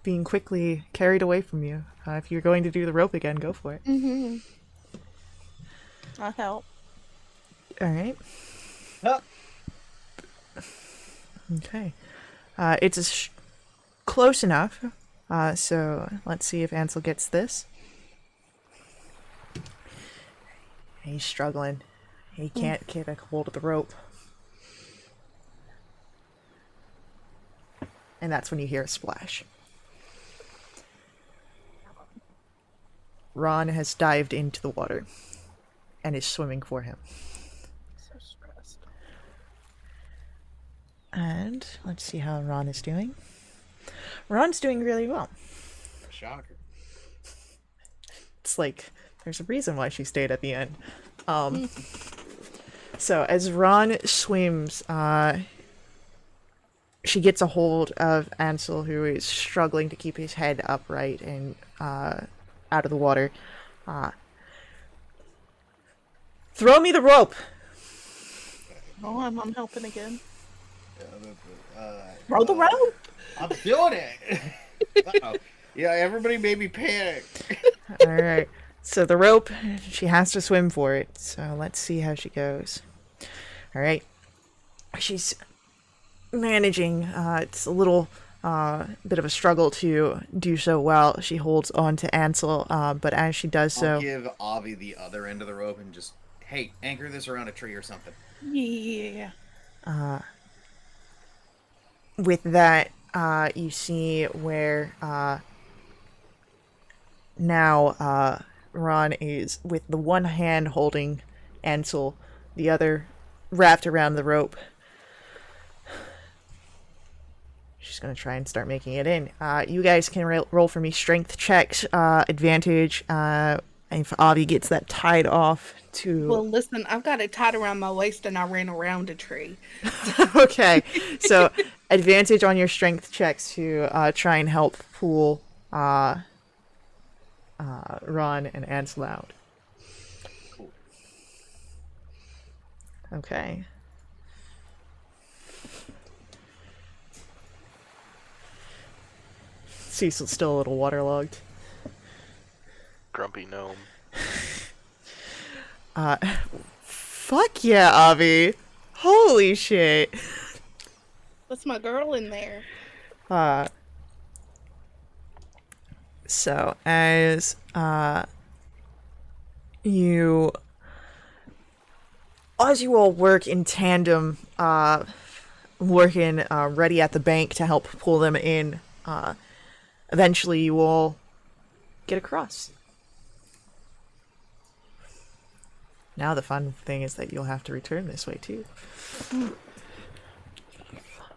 being quickly carried away from you. If you're going to do the rope again, go for it. Mm-hmm. I'll help. Alright. Oh. Okay. It's close enough. So let's see if Ansel gets this. He's struggling. He can't get a hold of the rope. And that's when you hear a splash. Ron has dived into the water and is swimming for him. So stressed. And let's see how Ron is doing. Ron's doing really well. Shocker. It's like there's a reason why she stayed at the end. So as Ron swims, she gets a hold of Ansel, who is struggling to keep his head upright and out of the water. Throw me the rope! Oh, I'm helping again. Uh, Roll the rope! I'm doing it. Uh-oh. Yeah, everybody made me panic. Alright, so the rope, she has to swim for it. So let's see how she goes. Alright. She's managing. It's a little bit of a struggle to do so well. She holds on to Ansel, but as she does so... I'll give Avi the other end of the rope and just, hey, anchor this around a tree or something. Yeah. With that, you see where now Ron is with the one hand holding Ansel, the other wrapped around the rope. She's going to try and start making it in. You guys can roll for me strength checks, advantage, if Avi gets that tied off to... Well, listen, I've got it tied around my waist and I ran around a tree. Okay, so advantage on your strength checks to try and help pull Ron and Ansel out. Cool. Okay. Cecil's still a little waterlogged. Grumpy gnome. Fuck yeah, Avi! Holy shit! What's my girl in there? So as you all work in tandem, working ready at the bank to help pull them in, eventually you all get across. Now the fun thing is that you'll have to return this way too.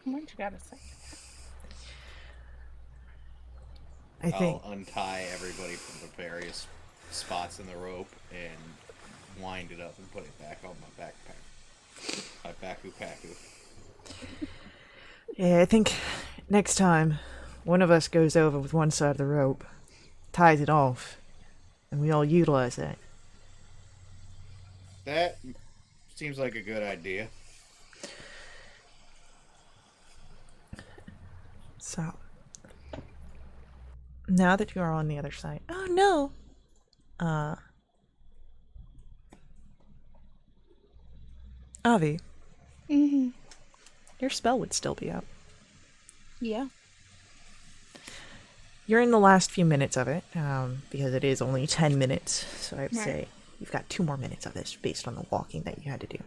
What you gotta say? I think I'll untie everybody from the various spots in the rope and wind it up and put it back on my backpack. My baku. Yeah, I think next time one of us goes over with one side of the rope, ties it off, and we all utilize that. That seems like a good idea. So, now that you are on the other side, oh no! Avi, Mm-hmm. your spell would still be up. Yeah. You're in the last few minutes of it, because it is only 10 minutes, so I'd Right. say you've got 2 more minutes of this based on the walking that you had to do.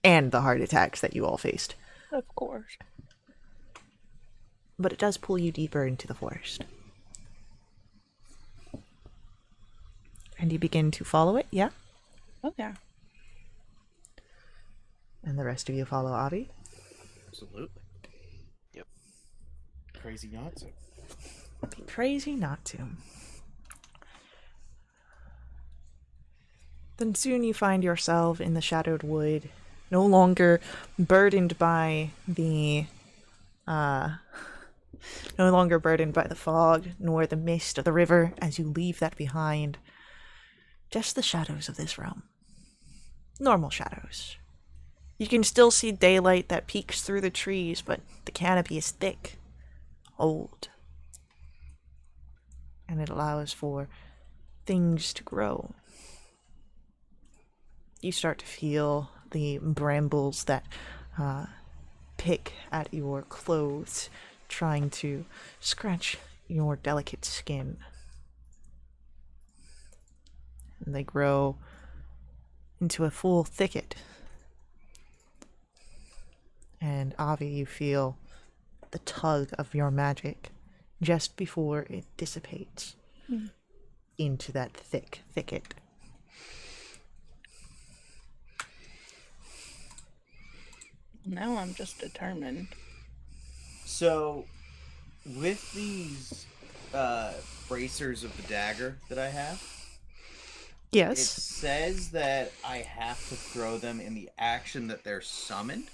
And the heart attacks that you all faced. Of course. But it does pull you deeper into the forest. And you begin to follow it, yeah? Okay. And the rest of you follow Avi? Absolutely. Yep. Crazy not to. Be crazy not to. Then soon you find yourself in the shadowed wood, no longer burdened by the fog, nor the mist of the river as you leave that behind. Just the shadows of this realm. Normal shadows. You can still see daylight that peeks through the trees, but the canopy is thick, old, and it allows for things to grow. You start to feel the brambles that pick at your clothes, trying to scratch your delicate skin. And they grow into a full thicket. And Avi, you feel the tug of your magic just before it dissipates into that thick thicket. Now I'm just determined. So, with these bracers of the dagger that I have, it Yes. says that I have to throw them in the action that they're summoned,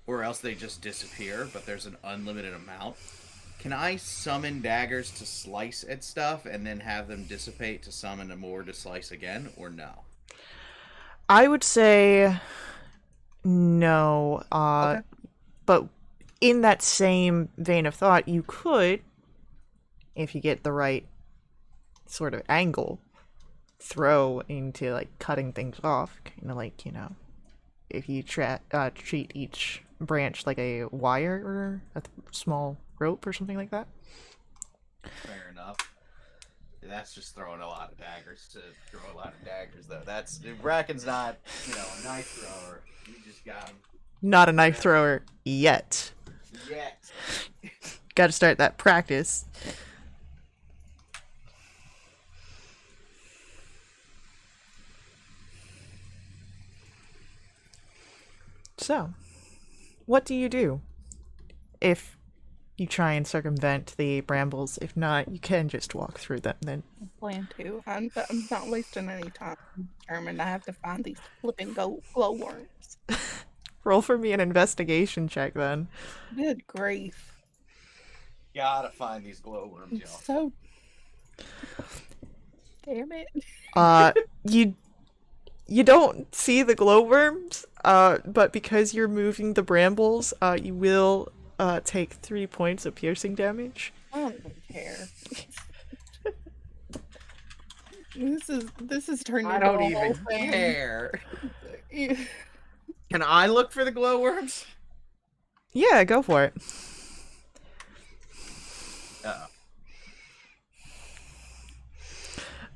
or else they just disappear, but there's an unlimited amount. Can I summon daggers to slice at stuff and then have them dissipate to summon more to slice again, or no? I would say no. Okay. But in that same vein of thought, you could, if you get the right sort of angle, throw into like cutting things off, kind of like, you know, if you treat each branch like a wire or a small rope or something like that. Fair enough. That's just throwing a lot of daggers to throw a lot of daggers, though. Bracken's not, a knife thrower. You just got him. Not a knife thrower yet. Yet. Got to start that practice. So, what do you do if you try and circumvent the brambles? If not, you can just walk through them then. I plan to. I'm not wasting any time. I'm determined I have to find these flipping glowworms. Roll for me an investigation check then. Good grief. Gotta find these glowworms, I'm y'all. so... Damn it. You don't see the glowworms, but because you're moving the brambles, you will take 3 points of piercing damage. I don't even care. This is turned I into don't a whole even thing. care. Can I look for the glowworms? Yeah, go for it.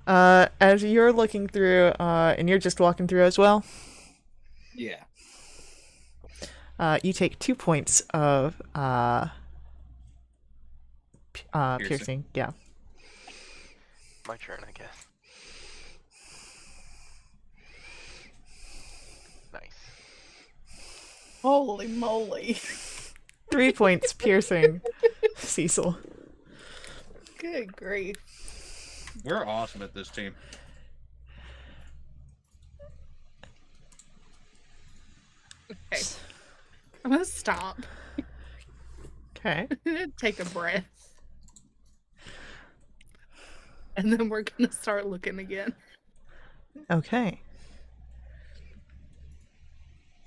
As you're looking through, and you're just walking through as well, Yeah. you take 2 points of piercing. Yeah. My turn, I guess. Nice. Holy moly. 3 points piercing Cecil. Good grief. We're awesome at this team. Okay. I'm gonna stop. Okay. Take a breath. And then we're gonna start looking again. Okay.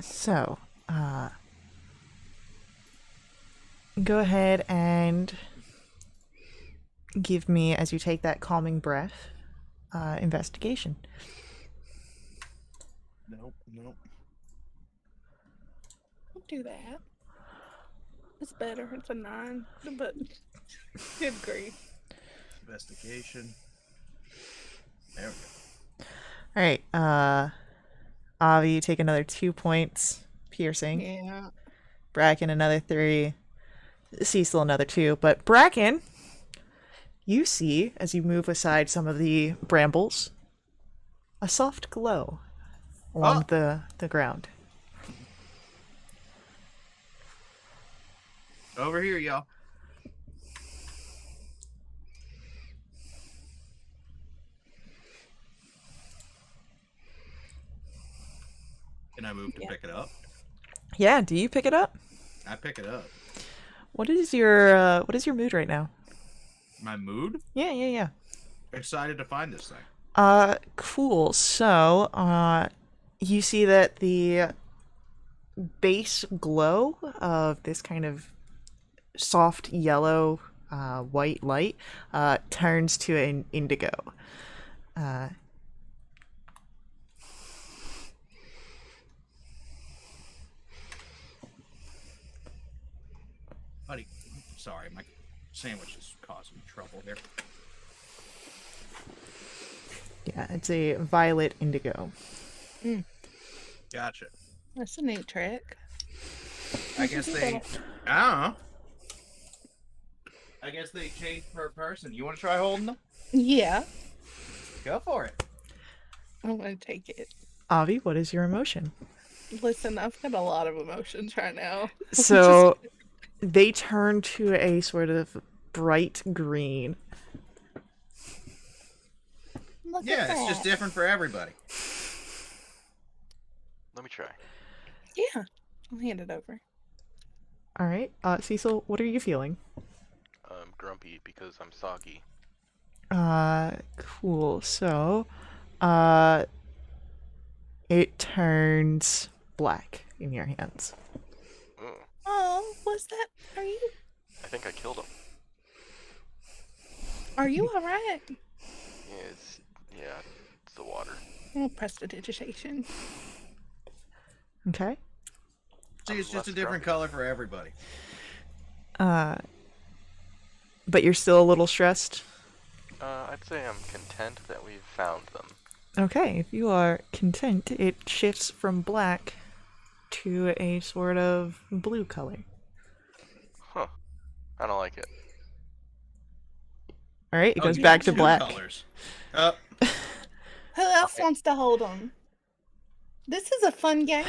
So, go ahead and give me, as you take that calming breath, investigation. Nope. I'll do that. It's better. It's a 9. But good grief. Investigation. There we go. Alright, Avi, you take another 2 points piercing. Yeah. Bracken, another 3. Cecil, another 2. But Bracken, you see, as you move aside some of the brambles, a soft glow along the ground. Over here, y'all. Can I move to pick it up? Yeah, do you pick it up? I pick it up. What is your mood right now? My mood? Yeah. Excited to find this thing. Cool. So, you see that the base glow of this kind of soft yellow, white light, turns to an indigo. Buddy, sorry, my sandwich is causing me trouble here. Yeah, it's a violet indigo. Gotcha. That's a neat trick. I guess they... I don't know. I guess they change per person. You want to try holding them? Yeah. Go for it. I'm gonna take it. Avi, what is your emotion? Listen, I've got a lot of emotions right now. So, they turn to a sort of bright green. Look Yeah, at it's that. just different for everybody. Let me try. Yeah. I'll hand it over. All right, Cecil, what are you feeling? I'm grumpy because I'm soggy. Cool. So, it turns black in your hands. Ooh, Oh, what's that? I think I killed him. Are you alright? Yeah, it's the water. Oh, prestidigitation. Okay. See, it's I'm just a less different grumpy. color for everybody. But you're still a little stressed. I'd say I'm content that we've found them. Okay, if you are content, it shifts from black to a sort of blue color. Huh. I don't like it. All right, it goes you back got to two black. Colors. Who else wants to hold them? This is a fun game.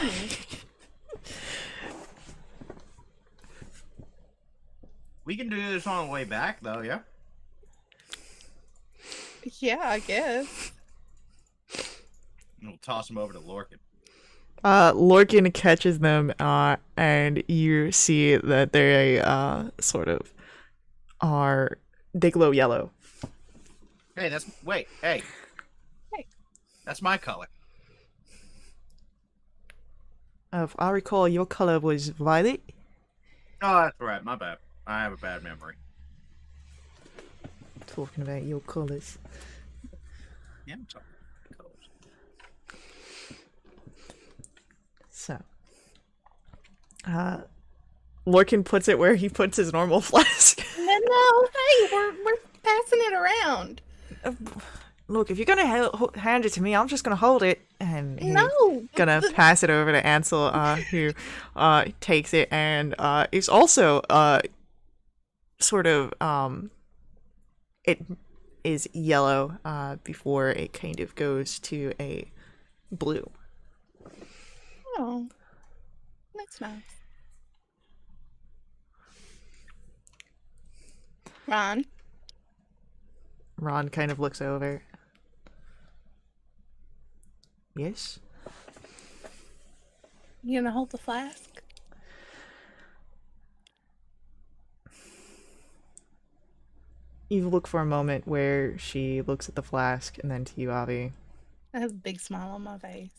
We can do this on the way back, though, yeah? Yeah, I guess. We'll toss them over to Lorcan. Lorcan catches them, and you see that they sort of they glow yellow. Hey, hey. Hey. That's my color. If I recall, your color was violet. Oh, that's right, my bad. I have a bad memory. Talking about your colors. Yeah, I'm sorry. Colors. So, Lorcan puts it where he puts his normal flask. No, hey, we're passing it around. Look, if you're gonna hand it to me, I'm just gonna hold it, and he's No. gonna pass it over to Ansel, who takes it and is also sort of it is yellow before it kind of goes to a blue. Oh, that's nice. Ron, Ron kind of looks over. Yes? you gonna hold the flask? You look for a moment where she looks at the flask and then to you, Avi. I have a big smile on my face.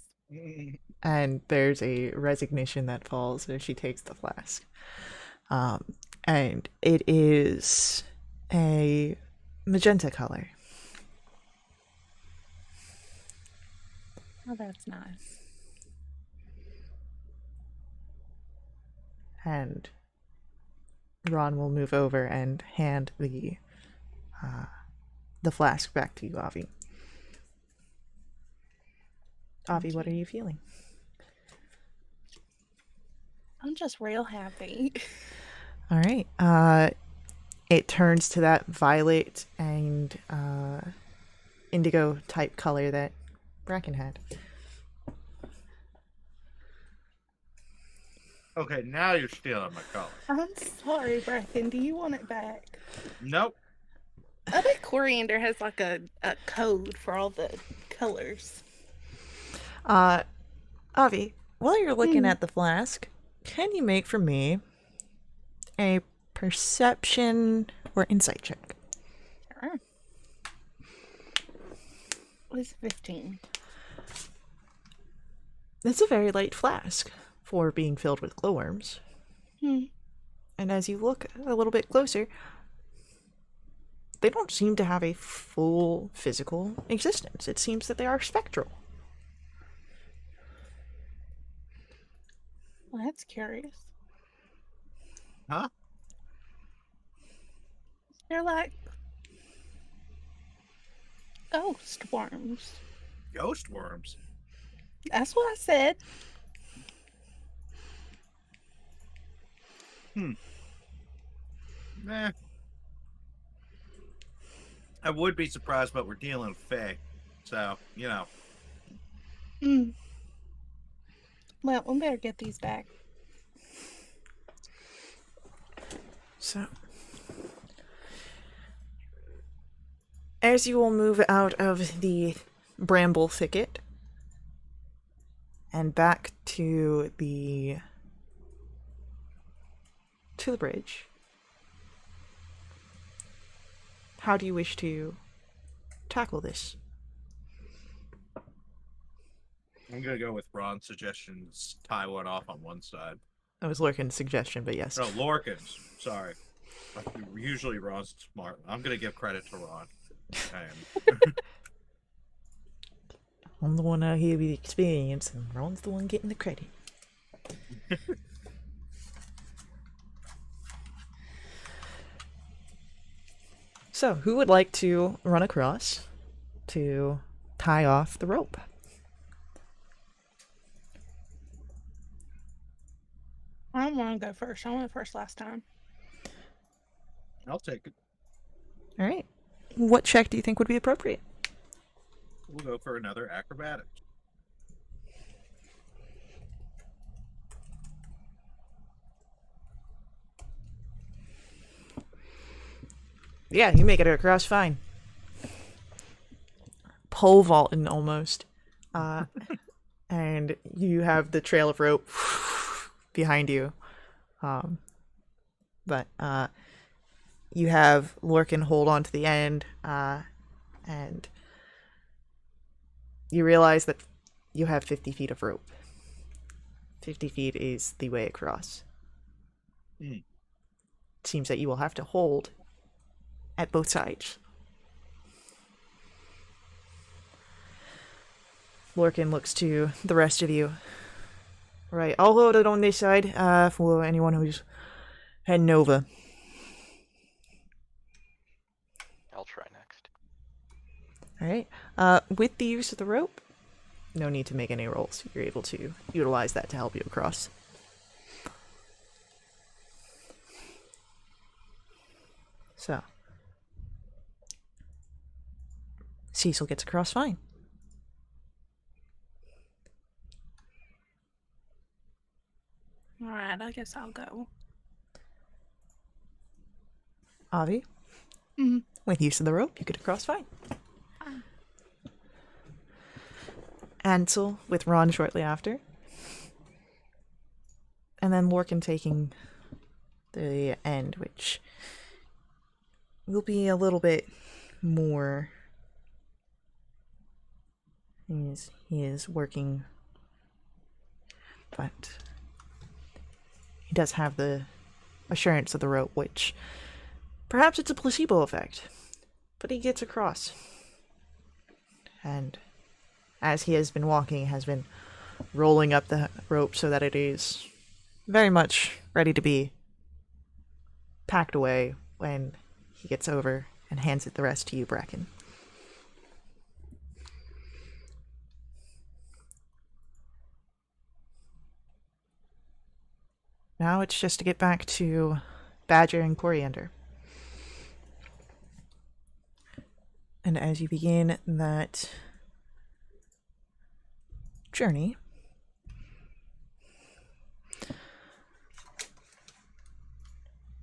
And there's a resignation that falls as she takes the flask. And it is a magenta color. Oh, that's nice. And Ron will move over and hand the flask back to you, Avi. Avi, what are you feeling? I'm just real happy. All right. It turns to that violet and indigo type color that Bracken had. Okay, now you're stealing my color. I'm sorry, Bracken. Do you want it back? Nope. I bet Coriander has like a code for all the colors. Avi, while you're looking at the flask, can you make for me a perception or insight check? Sure. What's 15? It's a very light flask for being filled with glowworms. And as you look a little bit closer, they don't seem to have a full physical existence. It seems that they are spectral. Well, that's curious. Huh? They're like ghost worms. Ghost worms. That's what I said. Nah. I would be surprised, but we're dealing with Fae. So, you know. Well, we better get these back. So, as you will move out of the bramble thicket and back to the bridge, how do you wish to tackle this? I'm gonna go with Ron's suggestions. Tie one off on one side. That was Lorcan's suggestion, but yes. No, Lorcan's. Sorry. Usually Ron's smart. I'm gonna give credit to Ron. I am. I'm the one out here with experience, and Ron's the one getting the credit. So, who would like to run across to tie off the rope? I don't want to go first. I went first last time. I'll take it. All right. What check do you think would be appropriate? We'll go for another acrobatics. Yeah, you make it across fine. Pole vaulting almost. And you have the trail of rope behind you. But you have Lorcan hold on to the end, and you realize that you have 50 feet of rope. 50 feet is the way across. It seems that you will have to hold at both sides. Lorcan looks to the rest of you. Right, I'll hold it on this side for anyone who's heading over. I'll try next. Alright, with the use of the rope, no need to make any rolls. You're able to utilize that to help you across. So, Cecil gets across fine. Alright, I guess I'll go. Avi, Mhm. with use of the rope, you get across fine. Ansel with Ron shortly after. And then Lorcan taking the end, which will be a little bit more. He is working, but he does have the assurance of the rope, which perhaps it's a placebo effect, but he gets across. And as he has been walking, has been rolling up the rope so that it is very much ready to be packed away when he gets over and hands it the rest to you, Bracken. Now it's just to get back to Badger and Coriander. And as you begin that journey,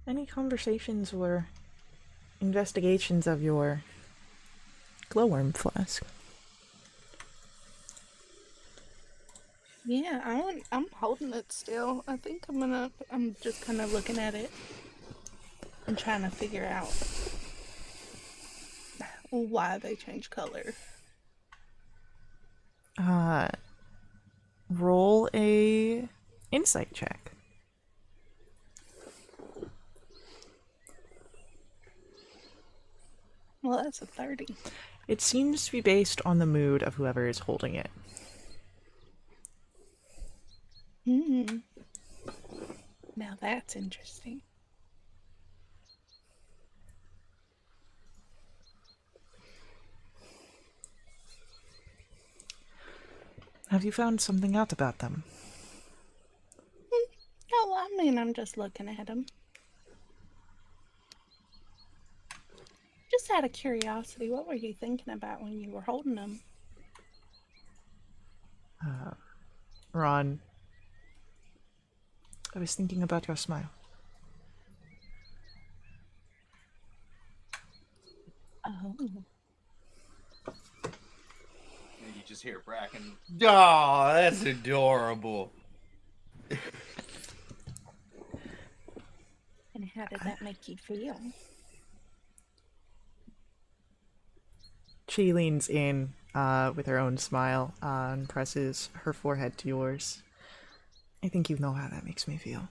any conversations or investigations of your glowworm flask? Yeah, I'm holding it still. I think I'm just kind of looking at it and trying to figure out why they change color. Roll a insight check. Well, that's a 30. It seems to be based on the mood of whoever is holding it. Now that's interesting. Have you found something out about them? Oh, I mean, I'm just looking at them. Just out of curiosity, what were you thinking about when you were holding them? Ron, I was thinking about your smile. Oh. And you just hear Bracken. Oh, that's adorable. And how did that make you feel? She leans in with her own smile and presses her forehead to yours. I think you know how that makes me feel.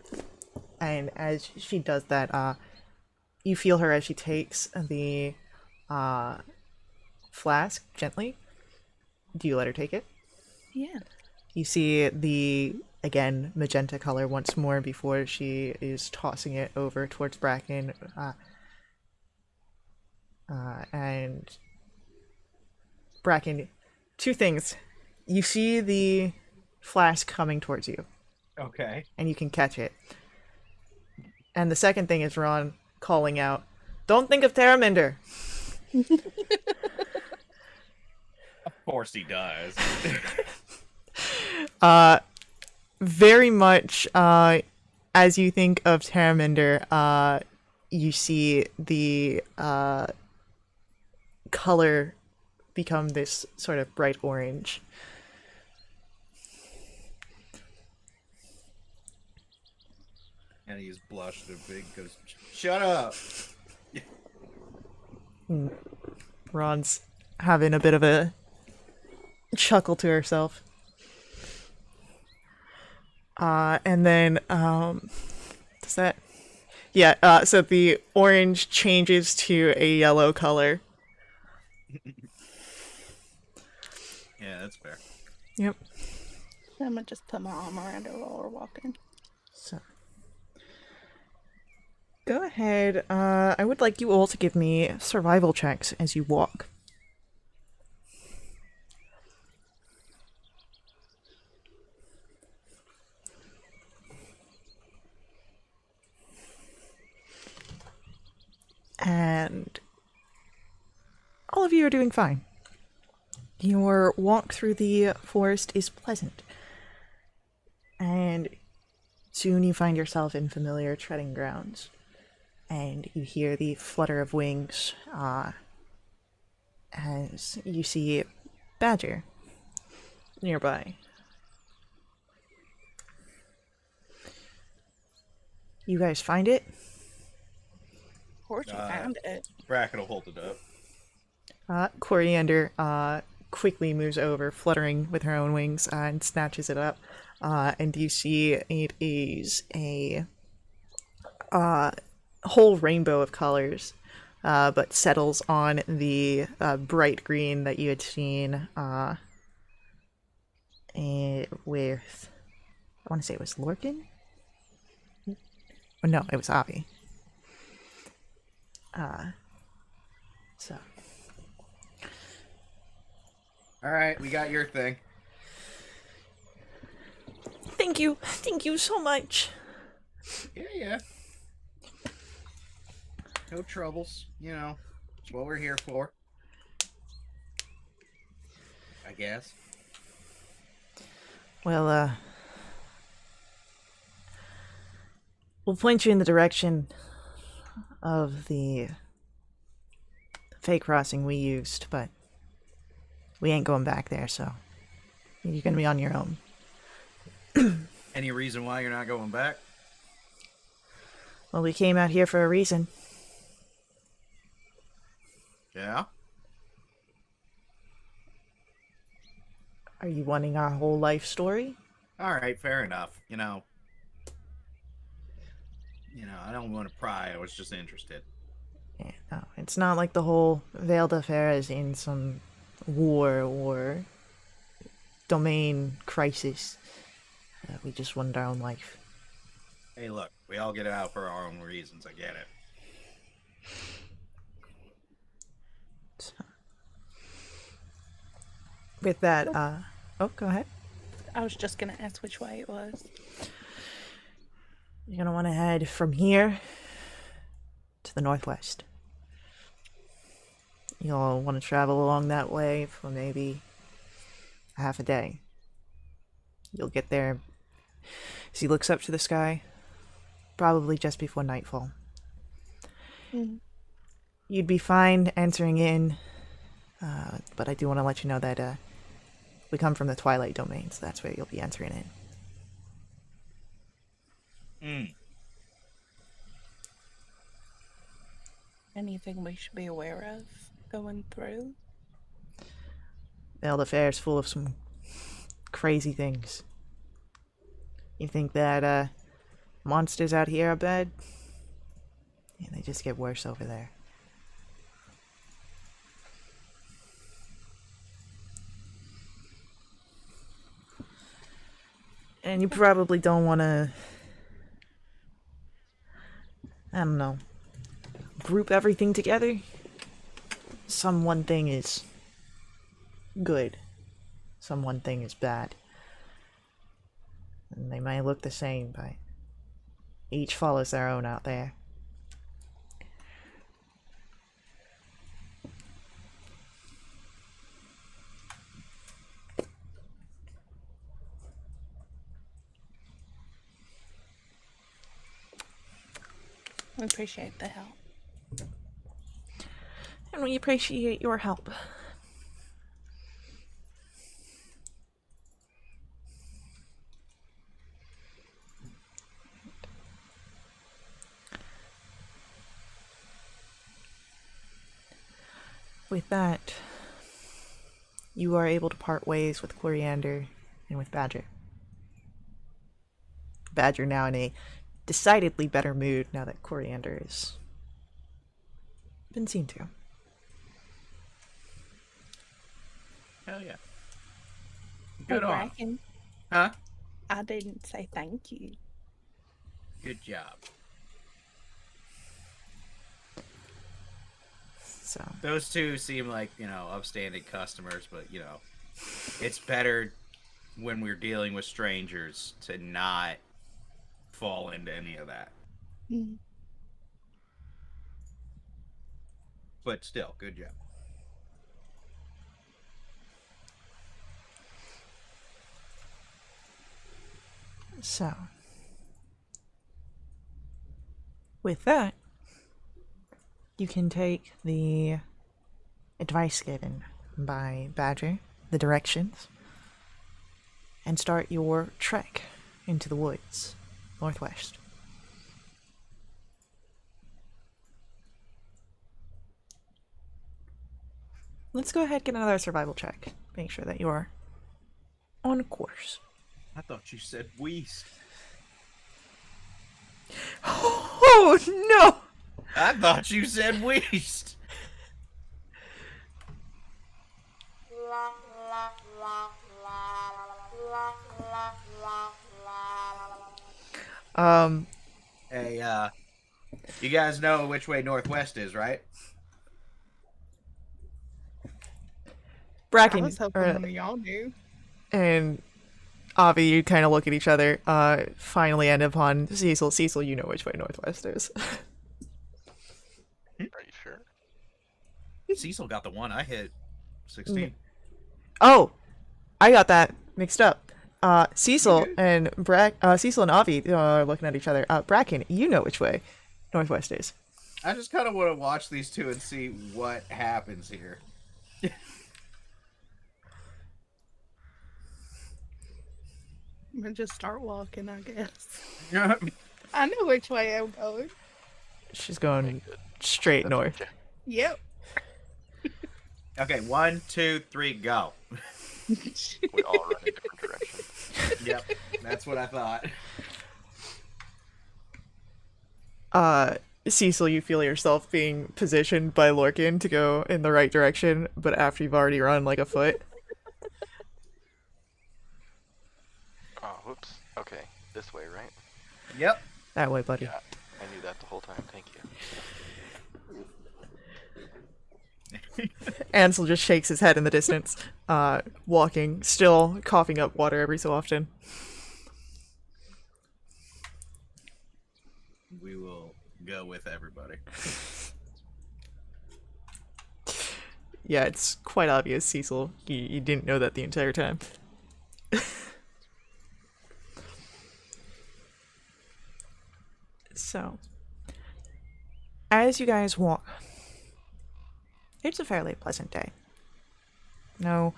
And as she does that, you feel her as she takes the flask gently. Do you let her take it? Yeah. You see the, again, magenta color once more before she is tossing it over towards Bracken. And Bracken, two things. You see the flask coming towards you, Okay. and you can catch it. And the second thing is Ron calling out, "Don't think of Terraminder!" Of course he does. Very much, as you think of Terraminder, you see the color become this sort of bright orange. And he's blushed a big, goes, shut up. Ron's having a bit of a chuckle to herself. And then, does that... Yeah, so the orange changes to a yellow color. Yeah, that's fair. Yep. I'm gonna just put my arm around her while we're walking. So, go ahead. I would like you all to give me survival checks as you walk. And all of you are doing fine. Your walk through the forest is pleasant, and soon you find yourself in familiar treading grounds, and you hear the flutter of wings as you see Badger nearby. You guys find it? Of course, you found it. Bracken will hold it up. Coriander quickly moves over, fluttering with her own wings, and snatches it up. And you see it is a whole rainbow of colors, but settles on the bright green that you had seen with, I want to say it was Lorcan? Oh, no, it was Avi. So. All right, we got your thing. Thank you. Thank you so much. Yeah. No troubles. You know, it's what we're here for. I guess. Well, we'll point you in the direction of the fake crossing we used, but we ain't going back there, so you're gonna be on your own. Any reason why you're not going back? Well, we came out here for a reason. Yeah. Are you wanting our whole life story? All right, fair enough. You know, I don't want to pry. I was just interested. Yeah, no, it's not like the whole Veiled Affair is in some war or domain crisis. We just wanted our own life. Hey, look, we all get out for our own reasons. I get it. So, with that, oh, go ahead. I was just gonna ask which way it was. You're gonna want to head from here to the northwest. You'll want to travel along that way for maybe half a day. You'll get there as he looks up to the sky, probably just before nightfall. Mm. You'd be fine entering in, but I do want to let you know that we come from the Twilight Domain, so that's where you'll be entering in. Anything we should be aware of going through? Veiled Affair is full of some crazy things. You think that monsters out here are bad? Yeah, they just get worse over there. And you probably don't want to, I don't know, group everything together. Some one thing is good, some one thing is bad. And they may look the same, but each follows their own out there. We appreciate the help. And we appreciate your help. With that, you are able to part ways with Coriander and with Badger. Badger now in a decidedly better mood now that Coriander has been seen to. Hell yeah. Good on. Bracken, Huh? I didn't say thank you. Good job. So Those two seem like, upstanding customers, but, it's better when we're dealing with strangers to not fall into any of that. Mm. But still, good job. So, with that, you can take the advice given by Badger, the directions, and start your trek into the woods northwest. Let's go ahead and get another survival check. Make sure that you're on course. I thought you said Weast. Oh no! I thought you said Weast. Hey, you guys know which way northwest is, right? I Bracken was hoping one of y'all knew. and Avi, you kind of look at each other. Finally end upon Cecil. Cecil, you know which way northwest is. Are you sure? Cecil got the one. I hit 16. Oh, I got that mixed up. Cecil You and Cecil and Avi are looking at each other. Bracken, you know which way northwest is. I just kind of want to watch these two and see what happens here. I'm gonna just start walking, I guess. I know which way I'm going. She's going straight north. Yep. Okay, 1, 2, 3, go. We all run in different directions. Yep, that's what I thought. Cecil, you feel yourself being positioned by Lorcan to go in the right direction, but after you've already run like a foot. Oh, whoops. Okay, this way, right? Yep. That way, buddy. Yeah, I knew that the whole time. Thank you. Ansel just shakes his head in the distance, walking, still coughing up water every so often. We will go with everybody. Yeah, it's quite obvious, Cecil. You didn't know that the entire time. So, as you guys walk, it's a fairly pleasant day. No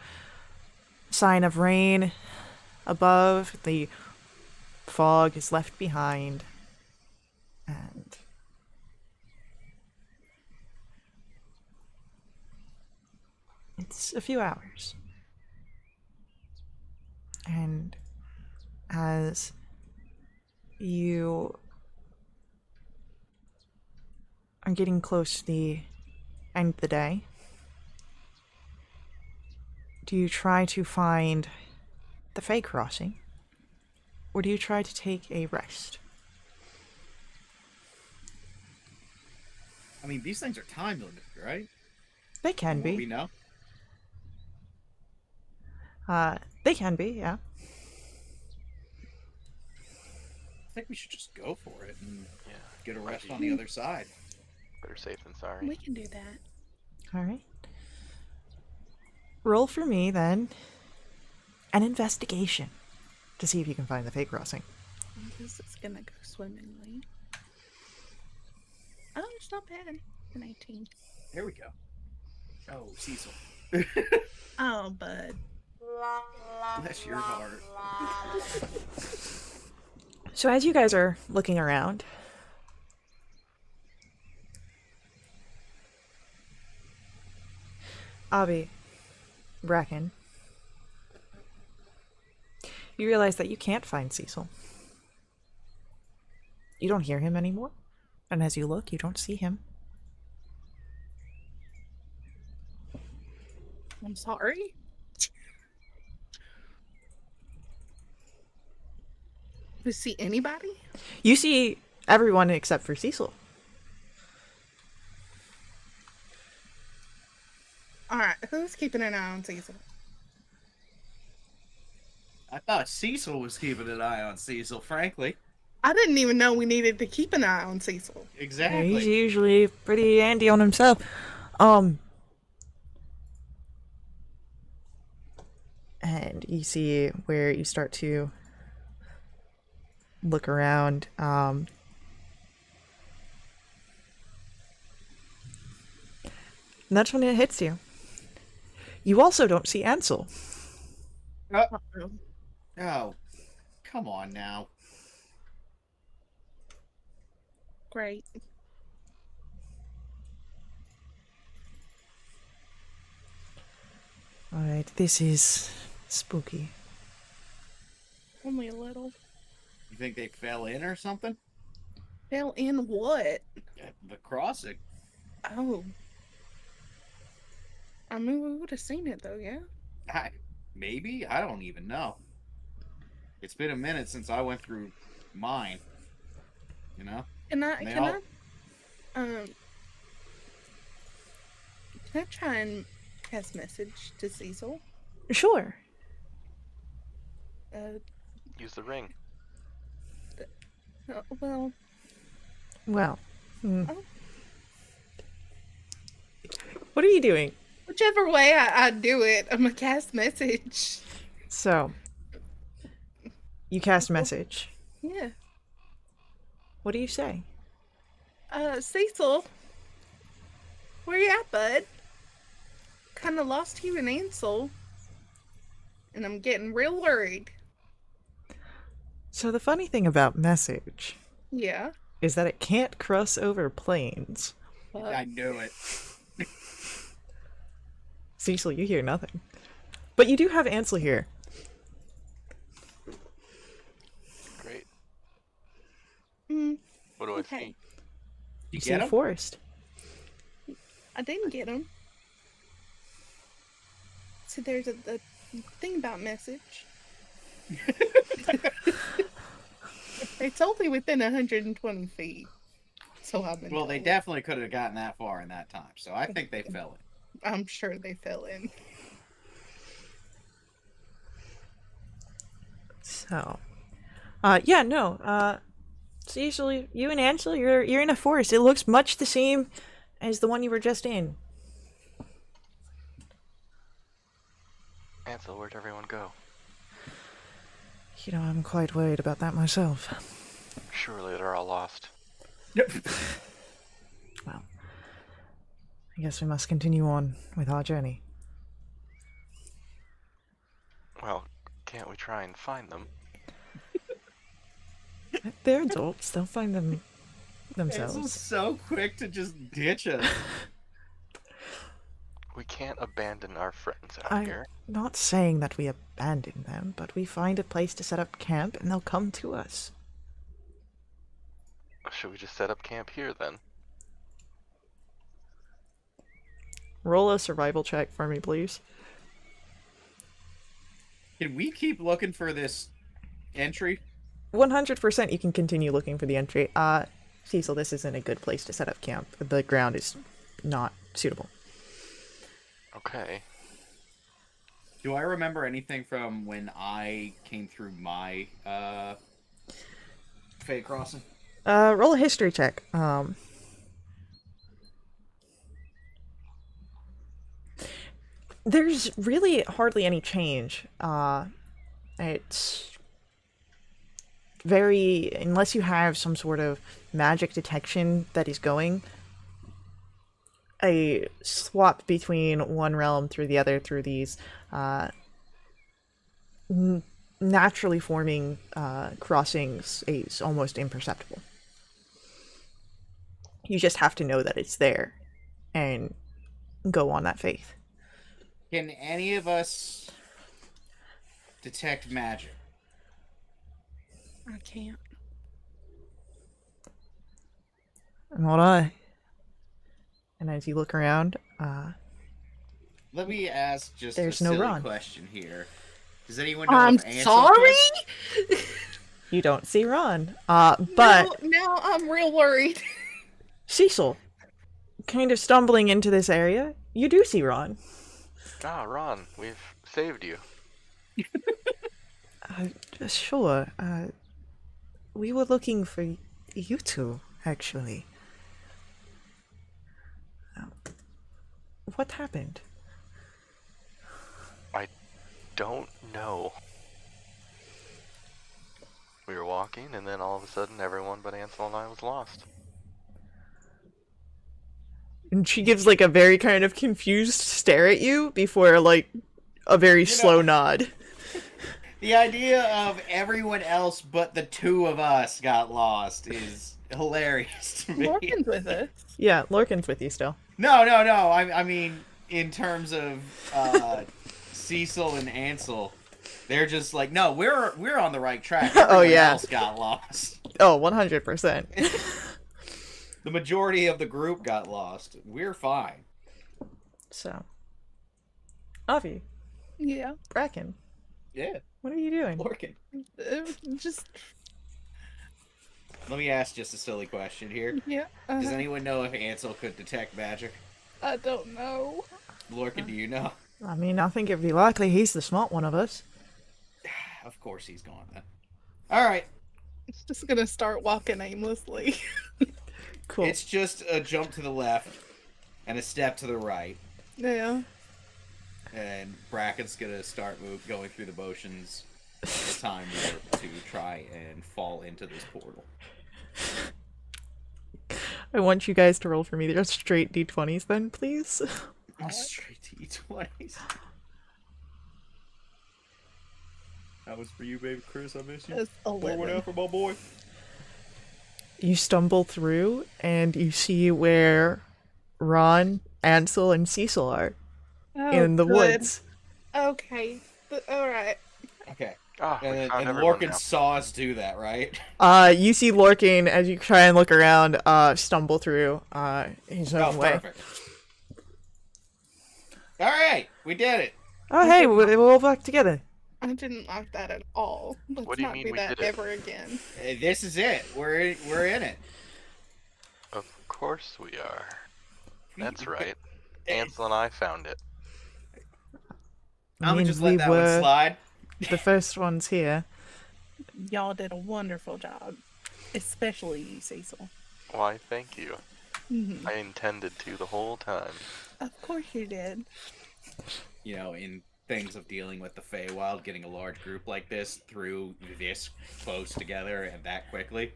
sign of rain above, the fog is left behind, and it's a few hours. And as you are getting close to the end of the day, do you try to find the Fae Crossing, or do you try to take a rest? I mean, these things are time limited, right? They can From what we be. know. They can be, yeah. I think we should just go for it and Yeah. get a rest on the other side. Better safe than sorry. We can do that. Alright. Roll for me, then, an investigation to see if you can find the Fae Crossing. This is gonna go swimmingly. Oh, it's not bad. An 18. There we go. Oh, Cecil. Oh, bud. Bless your heart. So as you guys are looking around, Avi, Bracken, you realize that you can't find Cecil. You don't hear him anymore, and as you look, you don't see him. I'm sorry. Do you see anybody? You see everyone except for Cecil. Alright, who's keeping an eye on Cecil? I thought Cecil was keeping an eye on Cecil, frankly. I didn't even know we needed to keep an eye on Cecil. Yeah, Exactly. he's usually pretty handy on himself. And you see where you start to look around. And that's when it hits you. You also don't see Ansel. Uh-oh. Oh, come on now. Great. Alright, this is spooky. Only a little. You think they fell in or something? Fell in what? The crossing. Oh. I mean, we would have seen it though, yeah? Maybe? I don't even know. It's been a minute since I went through mine. You know? Can I, And they can all- can I try and pass message to Cecil? Sure. Use the ring. Well, Well. Oh. What are you doing? whichever way I do it, I'm gonna cast message. So, you cast message. Yeah. What do you say? Cecil, where you at, bud? Kinda lost you in Ansel, and I'm getting real worried. So the funny thing about message Yeah. is that it can't cross over planes. I knew it. Cecil, you hear nothing. But you do have Ansel here. Great. Mm, What do I Okay. see? You You see get a him? forest. I didn't get him. So there's a thing about message. It's only within 120 feet. So I've been Well, they told. definitely could have gotten that far in that time, so I think they fell in. I'm sure they fell in. So, yeah, no, Cecil, you and Ansel, you're in a forest. It looks much the same as the one you were just in. Ansel, where'd everyone go? You know, I'm quite worried about that myself. Surely they're all lost. Well, I guess we must continue on with our journey. Well, can't we try and find them? They're adults. They'll find them Ansel's themselves. so quick to just ditch us. We can't abandon our friends out I'm here. not saying that we abandon them, but we find a place to set up camp and they'll come to us. Should we just set up camp here then? Roll a survival check for me, please. Can we keep looking for this entry? 100% you can continue looking for the entry. Cecil, this isn't a good place to set up camp. The ground is not suitable. Okay. Do I remember anything from when I came through my Fey Crossing? Roll a history check. There's really hardly any change. It's very, unless you have some sort of magic detection that is going, a swap between one realm through the other through these naturally forming crossings is almost imperceptible. You just have to know that it's there and go on that faith. Can any of us detect magic? I can't. Not I. And as you look around, Let me ask just There's a no silly Ron. question here. Does anyone know I'm if Ansel sorry. you don't see Ron. But Now I'm real worried. Cecil, kind of stumbling into this area, you do see Ron. Ah, Ron, we've saved you. Sure. We were looking for you two, actually. What happened? I don't know. We were walking, and then all of a sudden, everyone but Ansel and I was lost. And she gives like a very kind of confused stare at you before like a very slow nod. The idea of everyone else but the two of us got lost is hilarious to me. Morgan's with us. Yeah, Lorcan's with you still. No. I mean, in terms of Cecil and Ansel, they're just like, no, we're on the right track. Everyone else got lost. Oh, 100%. The majority of the group got lost. We're fine. So, Avi, Yeah. Bracken, Yeah, what are you doing? Lorcan. Just Let me ask just a silly question here. yeah. Does anyone know if Ansel could detect magic? I don't know. Lorcan, do you know? I mean, I think it'd be likely he's the smart one of us. Of course he's gone then. All right. It's just gonna start walking aimlessly. Cool. It's just a jump to the left and a step to the right. Yeah. And Bracken's gonna start going through the motions the time warp to try and fall into this portal. I want you guys to roll for me. They're straight d20s then, please. Straight to E20s. That was for you, baby Chris. I miss you. It's 11. for my boy. You stumble through and you see where Ron, Ansel, and Cecil are Oh, in the good. woods. Okay. All right. Okay. Ah, we And found everyone Lorcan now. saw us do that, right? You see Lorcan, as you try and look around, stumble through his own way. Perfect. All right, we did it. Oh, hey, we're all back together. I didn't like that at all. Let's What do you not mean do we that did it? ever again. This is it. We're in it. Of course we are. That's right. Ansel and I found it. I I'm mean, gonna just let we that one were slide. the first ones here. Y'all did a wonderful job. Especially you, Cecil. Why, thank you. Mhm. I intended to the whole time. Of course you did. You know, in things of dealing with the Feywild, getting a large group like this through this close together and that quickly,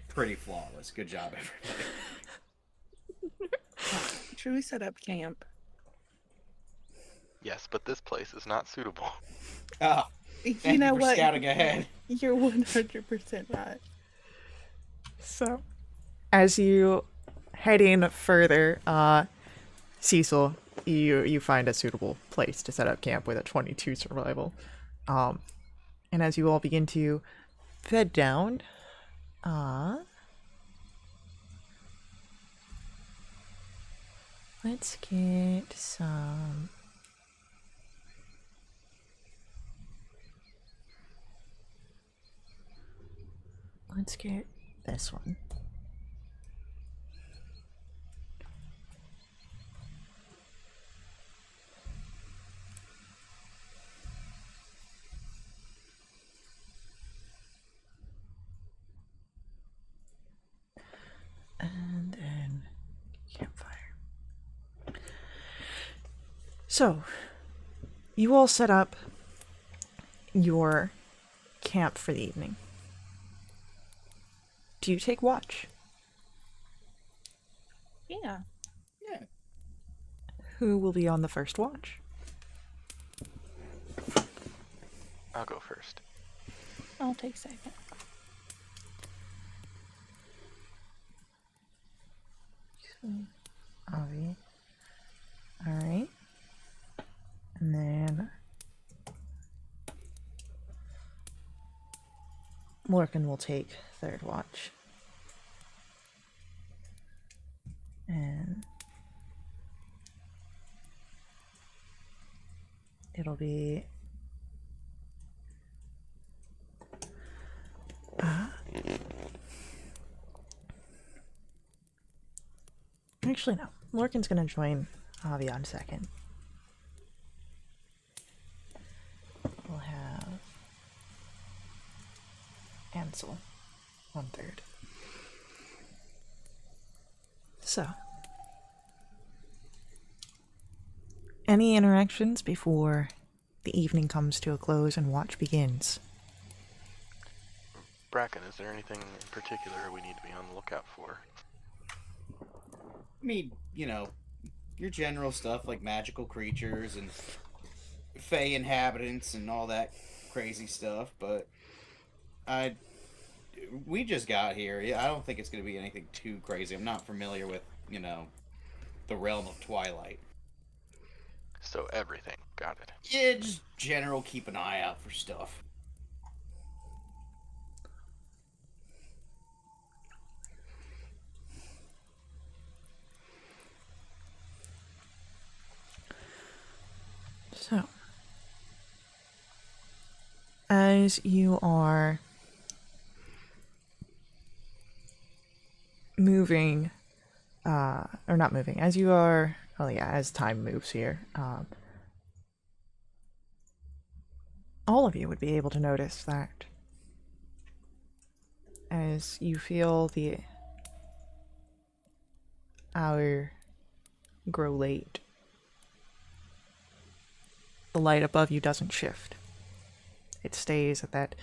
pretty flawless. Good job, everybody. Should we set up camp? Yes, but this place is not suitable. Oh, You thank know you for what? scouting ahead. You're 100% right. So, as you head in further, Cecil, you find a suitable place to set up camp with a 22 survival. And as you all begin to bed down, let's get some. Let's get this one. And then campfire. So, you all set up your camp for the evening. Do you take watch? Yeah. Yeah. Who will be on the first watch? I'll go first. I'll take second. Avi. Alright. And then Lorcan will take third watch. And it'll be actually no. Lorcan's gonna join Avi on second. We'll have Ansel on third. So, any interactions before the evening comes to a close and watch begins? Bracken, is there anything in particular we need to be on the lookout for? I mean, you know, your general stuff like magical creatures and fey inhabitants and all that crazy stuff, but I we just got here. Yeah, I don't think it's going to be anything too crazy. I'm not familiar with, you know, the realm of Twilight. So everything. Got it. Yeah, just general keep an eye out for stuff. So, as you are moving, or not moving, as you are, oh yeah, as time moves here, all of you would be able to notice that as you feel the hour grow late, the light above you doesn't shift. It stays at that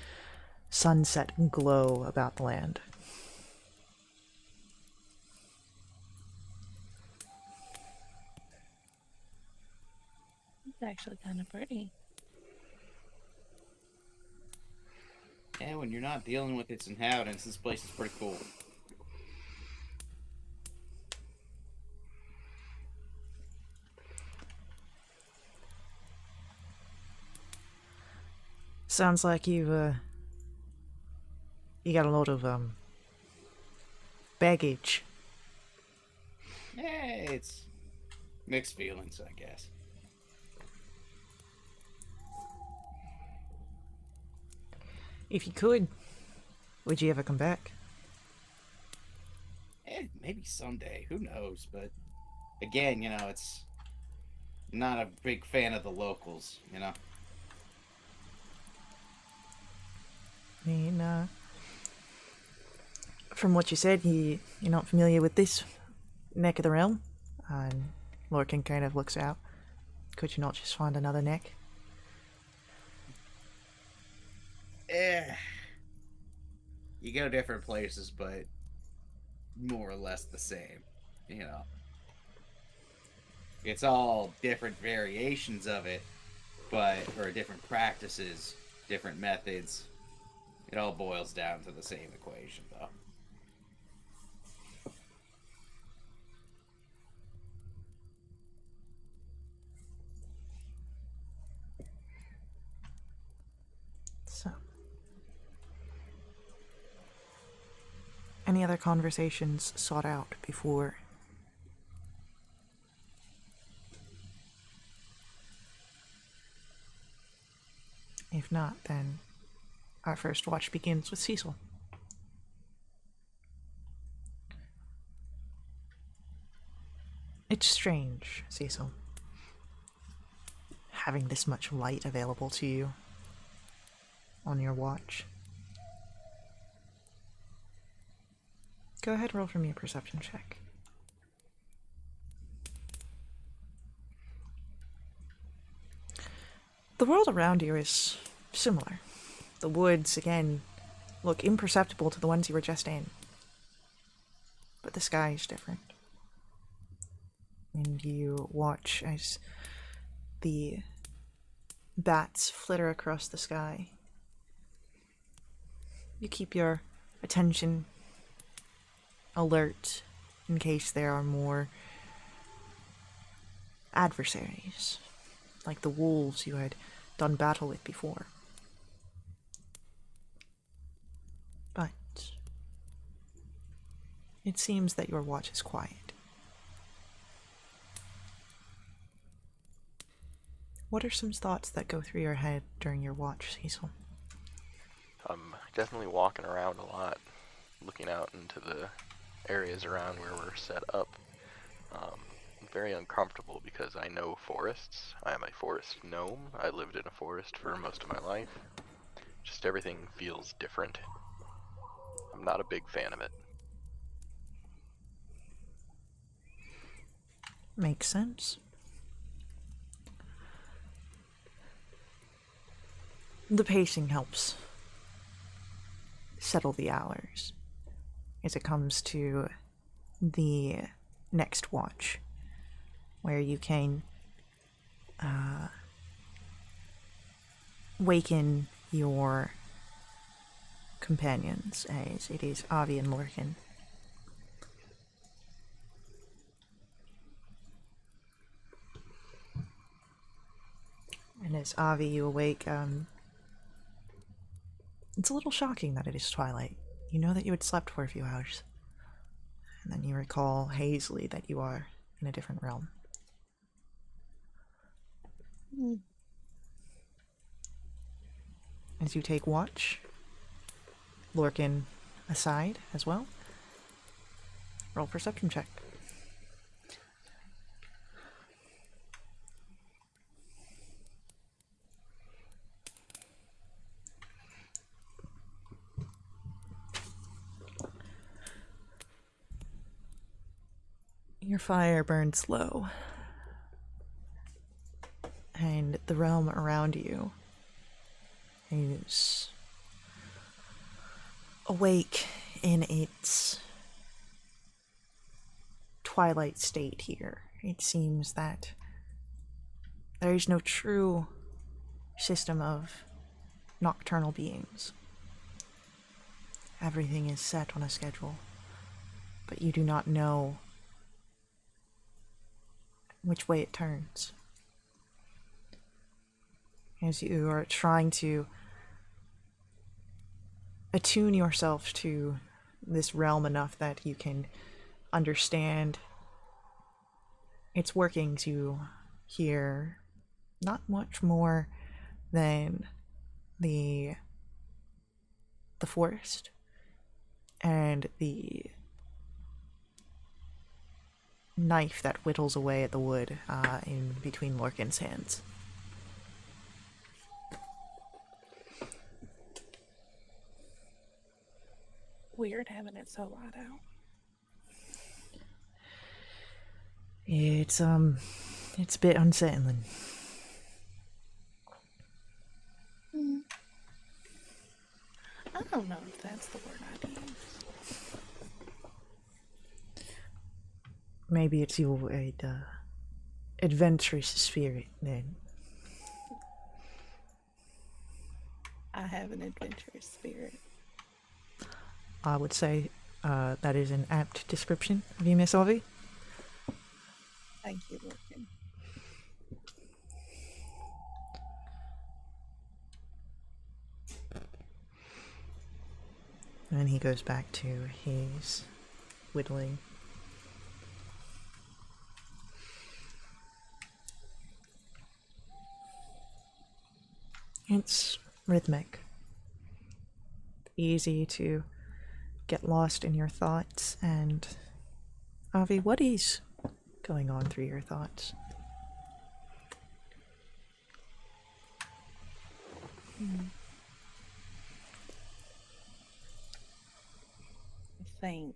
sunset glow about the land. It's actually kind of pretty. And when you're not dealing with its inhabitants, this place is pretty cool. Sounds like you got a lot of baggage. Yeah, it's mixed feelings, I guess. If you could, would you ever come back? Maybe someday. Who knows? But again, you know, it's not a big fan of the locals, you know? I mean, from what you said, you're not familiar with this neck of the realm. And Lorcan kind of looks out. Could you not just find another neck? You go different places, but more or less the same, you know? It's all different variations of it, or different practices, different methods. It all boils down to the same equation, though. So, any other conversations sought out before? If not, then our first watch begins with Cecil. It's strange, Cecil, having this much light available to you on your watch. Go ahead, roll for me a perception check. The world around you is similar. The woods, again, look imperceptible to the ones you were just in. But the sky is different. And you watch as the bats flitter across the sky. You keep your attention alert in case there are more adversaries, like the wolves you had done battle with before. But it seems that your watch is quiet. What are some thoughts that go through your head during your watch, Cecil? I'm definitely walking around a lot, looking out into the areas around where we're set up. Very uncomfortable because I know forests. I am a forest gnome. I lived in a forest for most of my life. Just everything feels different. I'm not a big fan of it. Makes sense. The pacing helps. settle the hours as it comes to the next watch, where you can waken your companions, as it is Avi and Lorcan. And as Avi, you awake, it's a little shocking that it is twilight. You know that you had slept for a few hours. And then you recall hazily that you are in a different realm. Mm. As you take watch, Lorcan aside as well, roll perception check. Your fire burns low, and the realm around you is awake in its twilight state here. It seems that there is no true system of nocturnal beings. Everything is set on a schedule, but you do not know which way it turns. As you are trying to attune yourself to this realm enough that you can understand its workings, you hear not much more than the forest and the knife that whittles away at the wood in between Lorcan's hands. Weird having it so loud out. It's a bit unsettling. I don't know if that's the word I'd use. Maybe it's your adventurous spirit then. I have an adventurous spirit. I would say that is an apt description of you, Miss Avi. Thank you, Lorcan. And he goes back to his whittling. It's rhythmic. Easy to get lost in your thoughts. And Avi, what is going on through your thoughts? I think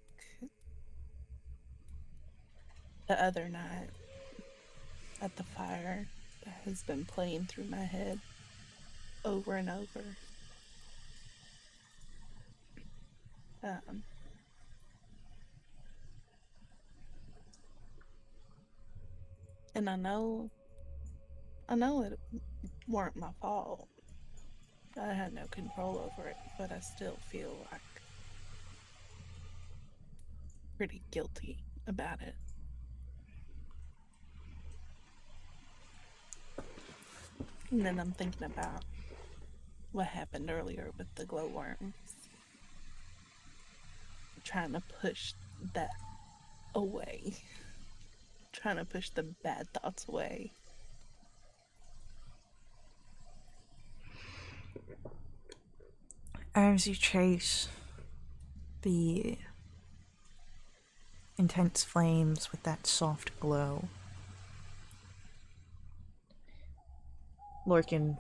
the other night at the fire that has been playing through my head over and over. And I know it weren't my fault. I had no control over it, but I still feel like pretty guilty about it. And then I'm thinking about what happened earlier with the glowworms. Trying to push that away. Trying to push the bad thoughts away. As you chase the intense flames with that soft glow, Lorcan,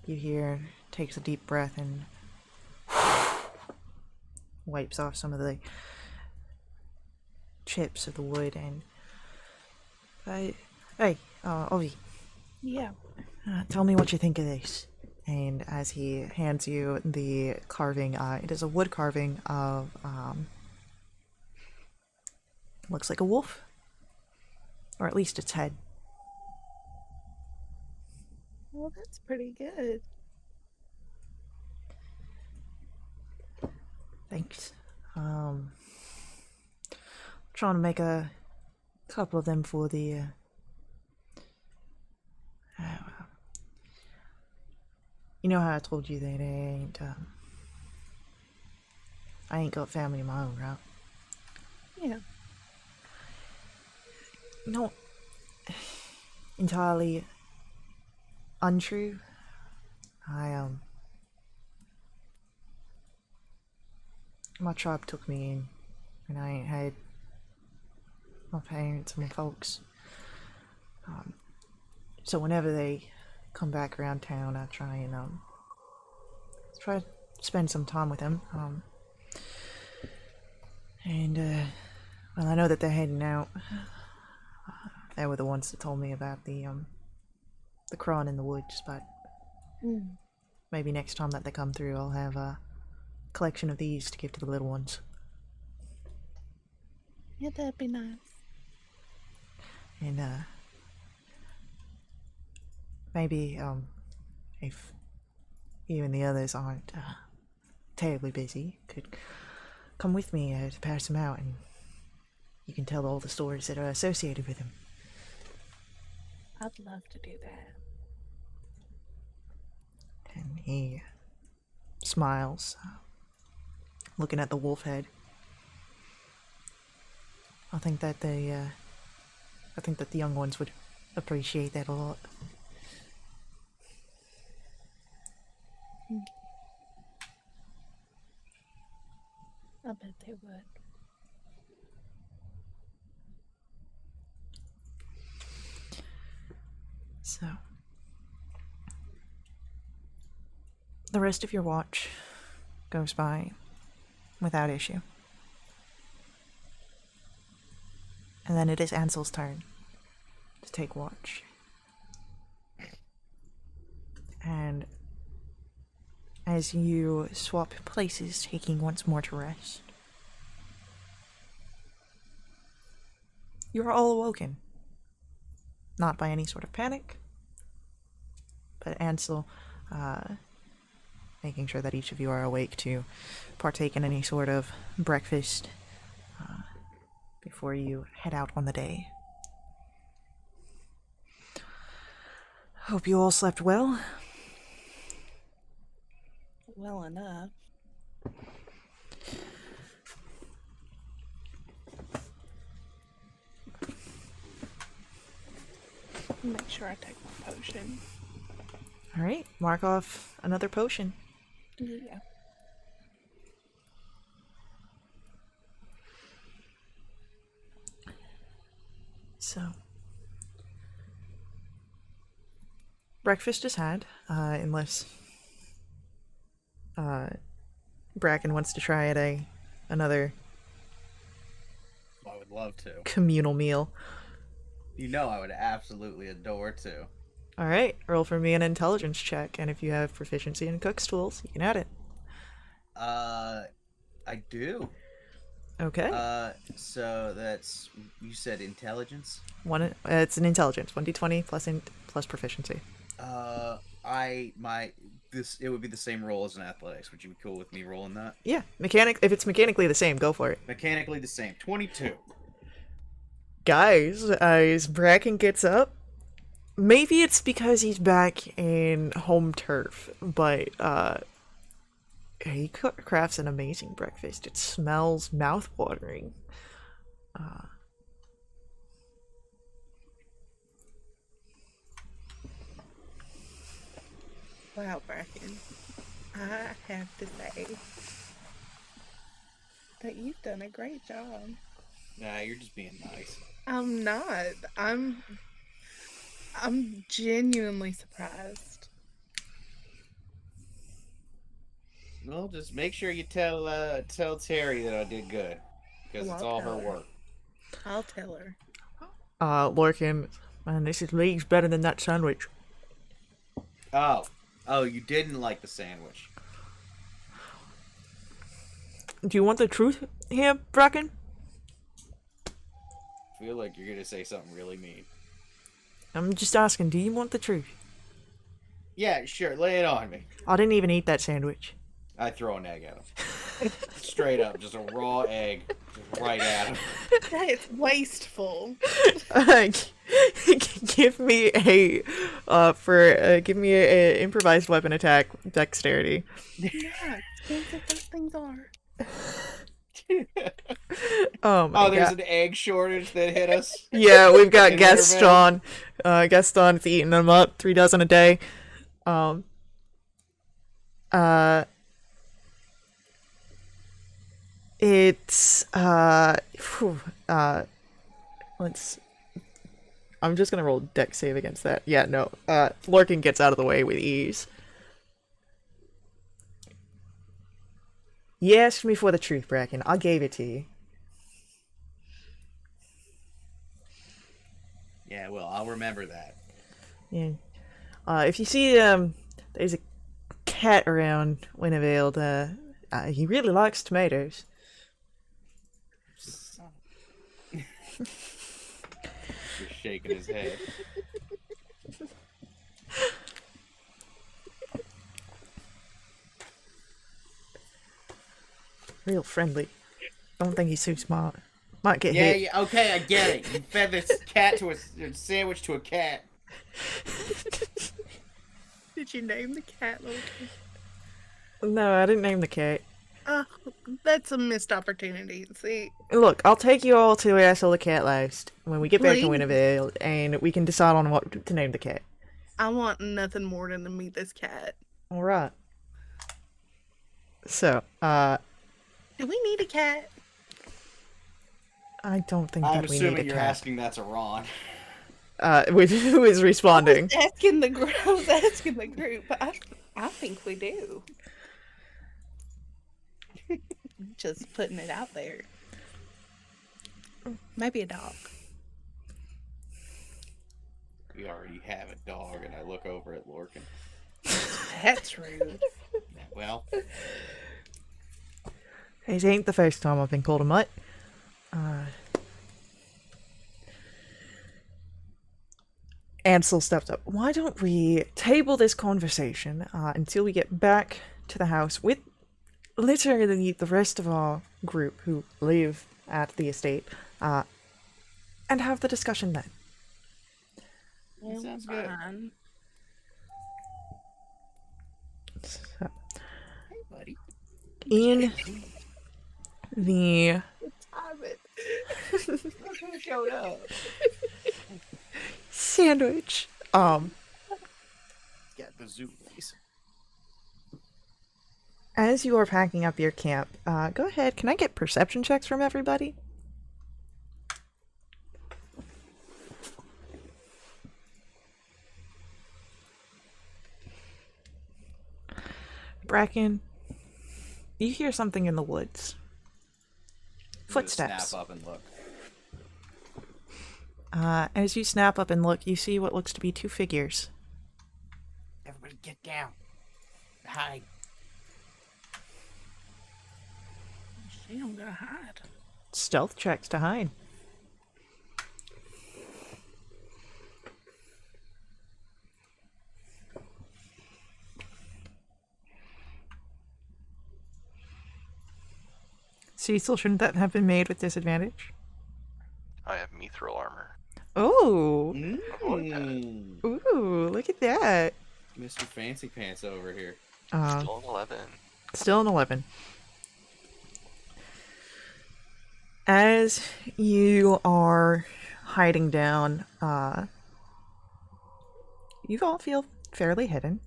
you hear, takes a deep breath and wipes off some of the chips of the wood and hey, Ovi, Yeah. tell me what you think of this. And as he hands you the carving, it is a wood carving of, looks like a wolf. Or at least its head. Well, that's pretty good. Thanks. Trying to make a couple of them for the, you know how I told you that I ain't got family of my own, right? Yeah. No, entirely untrue. My tribe took me in, and I ain't had my parents and my folks. So whenever they come back around town, I try to spend some time with them. Well, I know that they're heading out. They were the ones that told me about the crawling in the woods, but maybe next time that they come through, I'll have a collection of these to give to the little ones. Yeah, that'd be nice. And maybe if you and the others aren't terribly busy, could come with me to pass them out, and you can tell all the stories that are associated with them. I'd love to do that. And he smiles, looking at the wolf head. I think that the young ones would appreciate that a lot. I bet they would. So, the rest of your watch goes by without issue. And then it is Ansel's turn to take watch. And as you swap places, taking once more to rest, you are all awoken. Not by any sort of panic, but Ansel making sure that each of you are awake to partake in any sort of breakfast before you head out on the day. Hope you all slept well. Well enough. Make sure I take my potion. Alright, mark off another potion. Yeah. So, breakfast is had, unless Bracken wants to try at another I would love to. communal meal. You know I would absolutely adore to. Alright, roll for me an intelligence check, and if you have proficiency in cook's tools, you can add it. I do. Okay. So that's, you said intelligence? It's an intelligence, 1d20 plus proficiency. It would be the same roll as an athletics. Would you be cool with me rolling that? Yeah, if it's mechanically the same, go for it. Mechanically the same. 22. Guys, as Bracken gets up, maybe it's because he's back in home turf, but he crafts an amazing breakfast. It smells mouth-watering. Wow, Bracken. I have to say that you've done a great job. Nah, you're just being nice. I'm not. I'm genuinely surprised. Well, just make sure you tell Terry that I did good, because Well, it's I'll all tell her her. work. I'll tell her. Lorcan, man, this is leagues better than that sandwich. Oh, Oh, you didn't like the sandwich. Do you want the truth here, Bracken? I feel like you're gonna say something really mean. I'm just asking, do you want the truth? Yeah, sure. Lay it on me. I didn't even eat that sandwich. I throw an egg at him. Straight up, just a raw egg, just right at him. That is wasteful. Give me a give me a improvised weapon attack dexterity. Yeah, things that those things are. Oh my There's god. an egg shortage that hit us. Yeah, we've got in Gaston. Gaston's eating them up, 3 dozen a day. It's let's. I'm just gonna roll dex save against that. Yeah, no. Lorcan gets out of the way with ease. You asked me for the truth, Bracken. I gave it to you. Yeah, well, I'll remember that. Yeah. If you see there's a cat around Wintervale. He really likes tomatoes. Just shaking his head. Real friendly. Don't think he's too smart. Might get Yeah, hit. yeah, okay, I get it. You fed this cat to a sandwich to a cat. Did you name the cat, Loki? No, I didn't name the cat. That's a missed opportunity. See, Look, I'll take you all to where I saw the cat last when we get back to Please. Wintervale, and we can decide on what to name the cat. I want nothing more than to meet this cat. All right. So, Do we need a cat? I don't think I'm that we need a assuming you're cat. asking that's a Ron. Who is responding? Asking the group. I was asking the group. I think we do. Just putting it out there. Maybe a dog. We already have a dog, and I look over at Lorcan. That's rude. Well, It ain't the first time I've been called a mutt. Ansel stepped up. Why don't we table this conversation until we get back to the house with literally the rest of our group who live at the estate, and have the discussion then. Well, sounds good. fine. So, hey, buddy. in the Time it. Look who showed up. sandwich, Got the zoomies. as you are packing up your camp, go ahead. Can I get perception checks from everybody? Bracken, you hear something in the woods. Footsteps. Snap up and look. As you snap up and look, you see what looks to be 2 figures. Everybody get down. Hide. She don't gotta hide. Stealth checks to hide. Cecil, shouldn't that have been made with disadvantage? I have mithril armor. Oh, Mm. ooh, look at that. Mr. Fancy Pants over here. Still an 11. Still an 11. As you are hiding down, you all feel fairly hidden.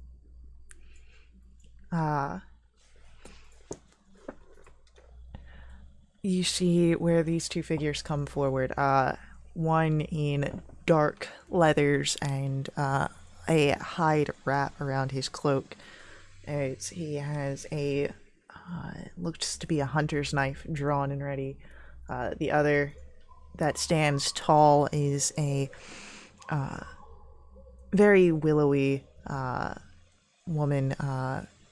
You see where these 2 figures come forward. One in dark leathers and a hide wrap around his cloak, as he has a looks to be a hunter's knife drawn and ready. The other that stands tall is a very willowy woman,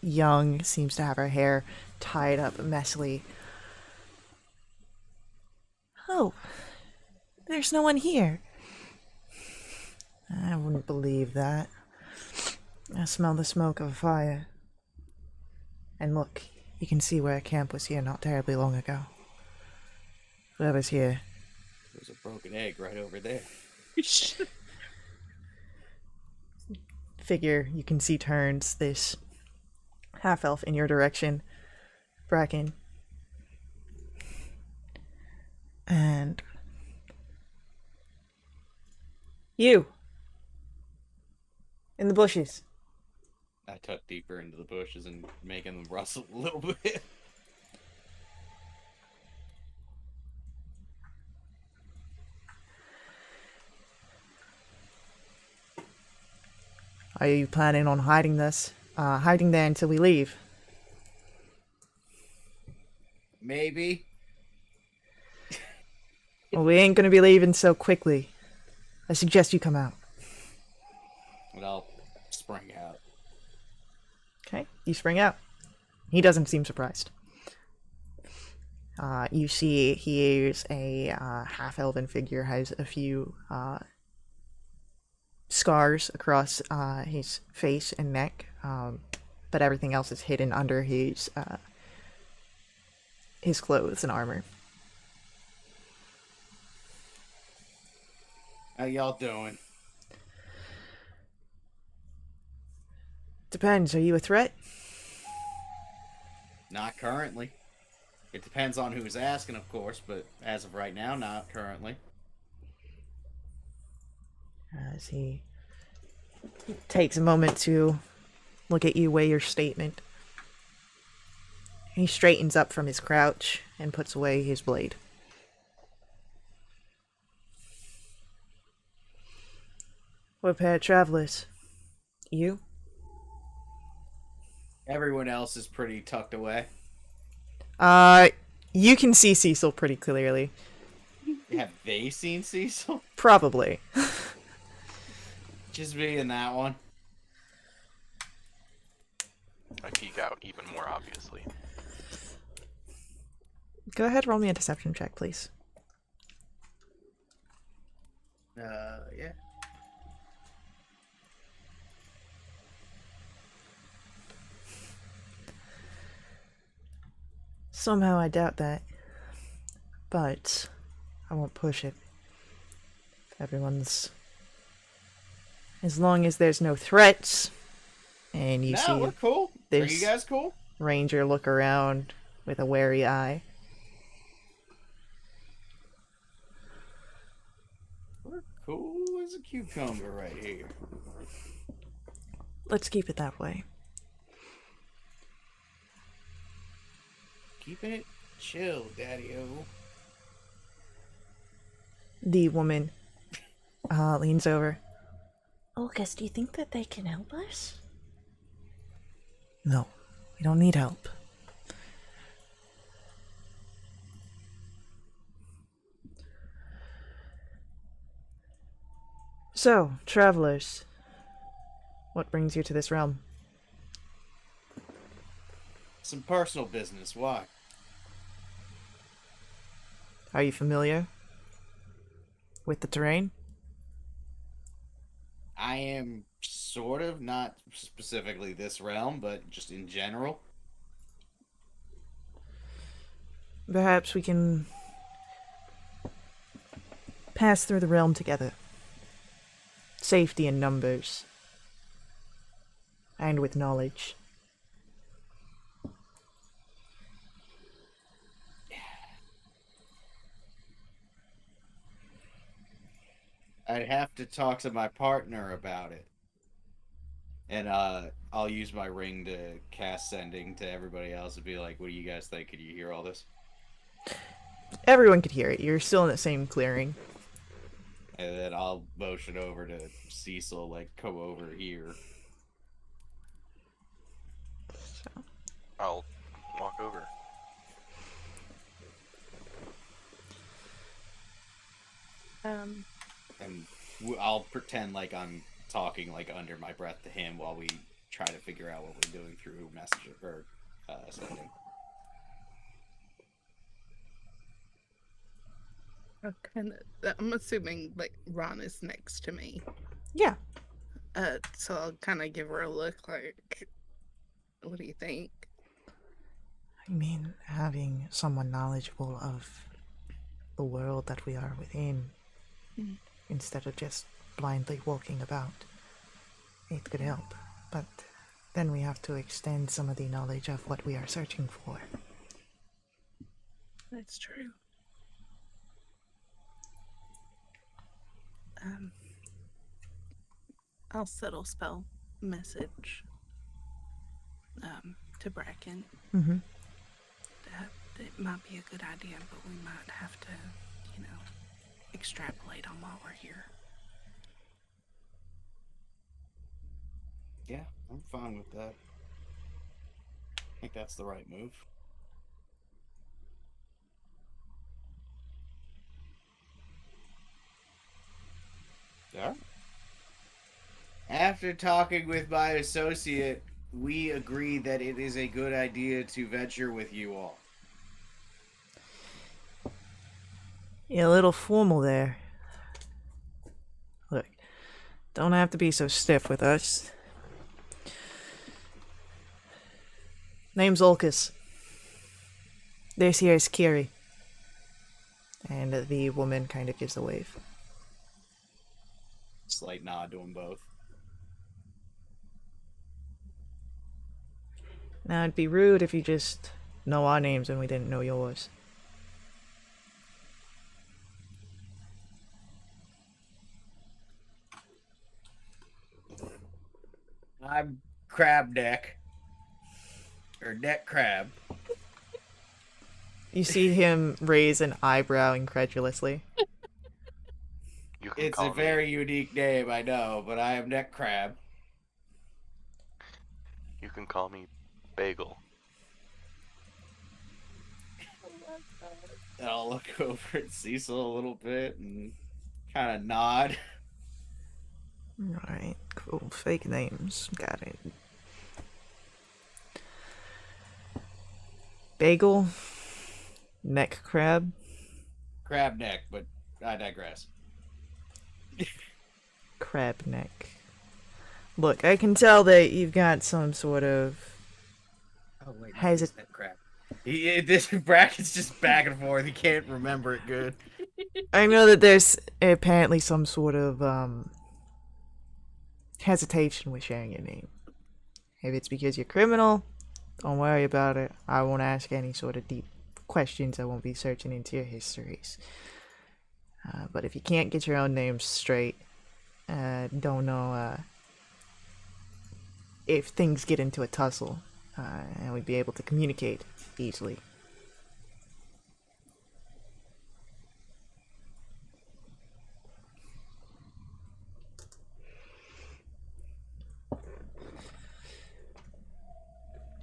young, seems to have her hair tied up messily. Oh, there's no one here. I wouldn't believe that. I smell the smoke of a fire. And look, you can see where a camp was here not terribly long ago. Whoever's here. There's a broken egg right over there. Figure you can see turns this half-elf in your direction, Bracken. And you in the bushes. I tuck deeper into the bushes and making them rustle a little bit. Are you planning on hiding there until we leave? Maybe. Well, we ain't gonna be leaving so quickly. I suggest you come out. And I'll spring out. Okay, you spring out. He doesn't seem surprised. You see he's a half-elven figure, has a few scars across his face and neck, but everything else is hidden under his clothes and armor. How y'all doing? Depends, are you a threat? Not currently. It depends on who's asking, of course, but as of right now, not currently. As he takes a moment to look at you, weigh your statement. He straightens up from his crouch and puts away his blade. We're a pair of travelers. You? Everyone else is pretty tucked away. You can see Cecil pretty clearly. Have they seen Cecil? Probably. Just me and that one. I peek out even more obviously. Go ahead, roll me a deception check, please. Yeah. Somehow I doubt that. But I won't push it. Everyone's... As long as there's no threats, and you see we're cool. Are this you guys cool? ranger look around with a wary eye. We're cool as a cucumber right here. Let's keep it that way. Keeping it chill, Daddy-O. The woman leans over. Olcus, do you think that they can help us? No, we don't need help. So, travelers, what brings you to this realm? Some personal business. Why? Are you familiar with the terrain? I am sort of, not specifically this realm, but just in general. Perhaps we can pass through the realm together. Safety in numbers. And with knowledge. I'd have to talk to my partner about it. And I'll use my ring to cast sending to everybody else and be like, what do you guys think? Could you hear all this? Everyone could hear it. You're still in the same clearing. And then I'll motion over to Cecil, like, come over here. I'll walk over. And I'll pretend like I'm talking, like, under my breath to him while we try to figure out what we're doing through messenger or sending. Okay, I'm assuming like Ron is next to me. Yeah. So I'll kind of give her a look like, what do you think? I mean, having someone knowledgeable of the world that we are within, instead of just blindly walking about, it could help. But then we have to extend some of the knowledge of what we are searching for. That's true. I'll subtle spell message to Bracken. Mm-hmm. That might be a good idea, but we might have to, extrapolate on while we're here. Yeah, I'm fine with that. I think that's the right move. Yeah. After talking with my associate, we agree that it is a good idea to venture with you all. You're a little formal there. Look, don't have to be so stiff with us. Name's Ulcus. This here is Kiri. And the woman kind of gives a wave. Slight nod to them both. Now, it'd be rude if you just know our names and we didn't know yours. I'm Crab Neck. Or Neck Crab. You see him raise an eyebrow incredulously. You can It's call a very unique name, I know, but I am Neck Crab. You can call me Bagel. And I'll look over at Cecil a little bit and kind of nod. Alright, cool. Fake names. Got it. Bagel. Neck crab. Crab Neck, but I digress. Crab neck. Look, I can tell that you've got some sort of... Oh wait, no, Has it's it- Neck Crab. This bracket's just back and forth. He can't remember it good. I know that there's apparently some sort of hesitation with sharing your name. If it's because you're criminal, don't worry about it. I won't ask any sort of deep questions. I won't be searching into your histories. But if you can't get your own name straight, don't know if things get into a tussle, and we'd be able to communicate easily.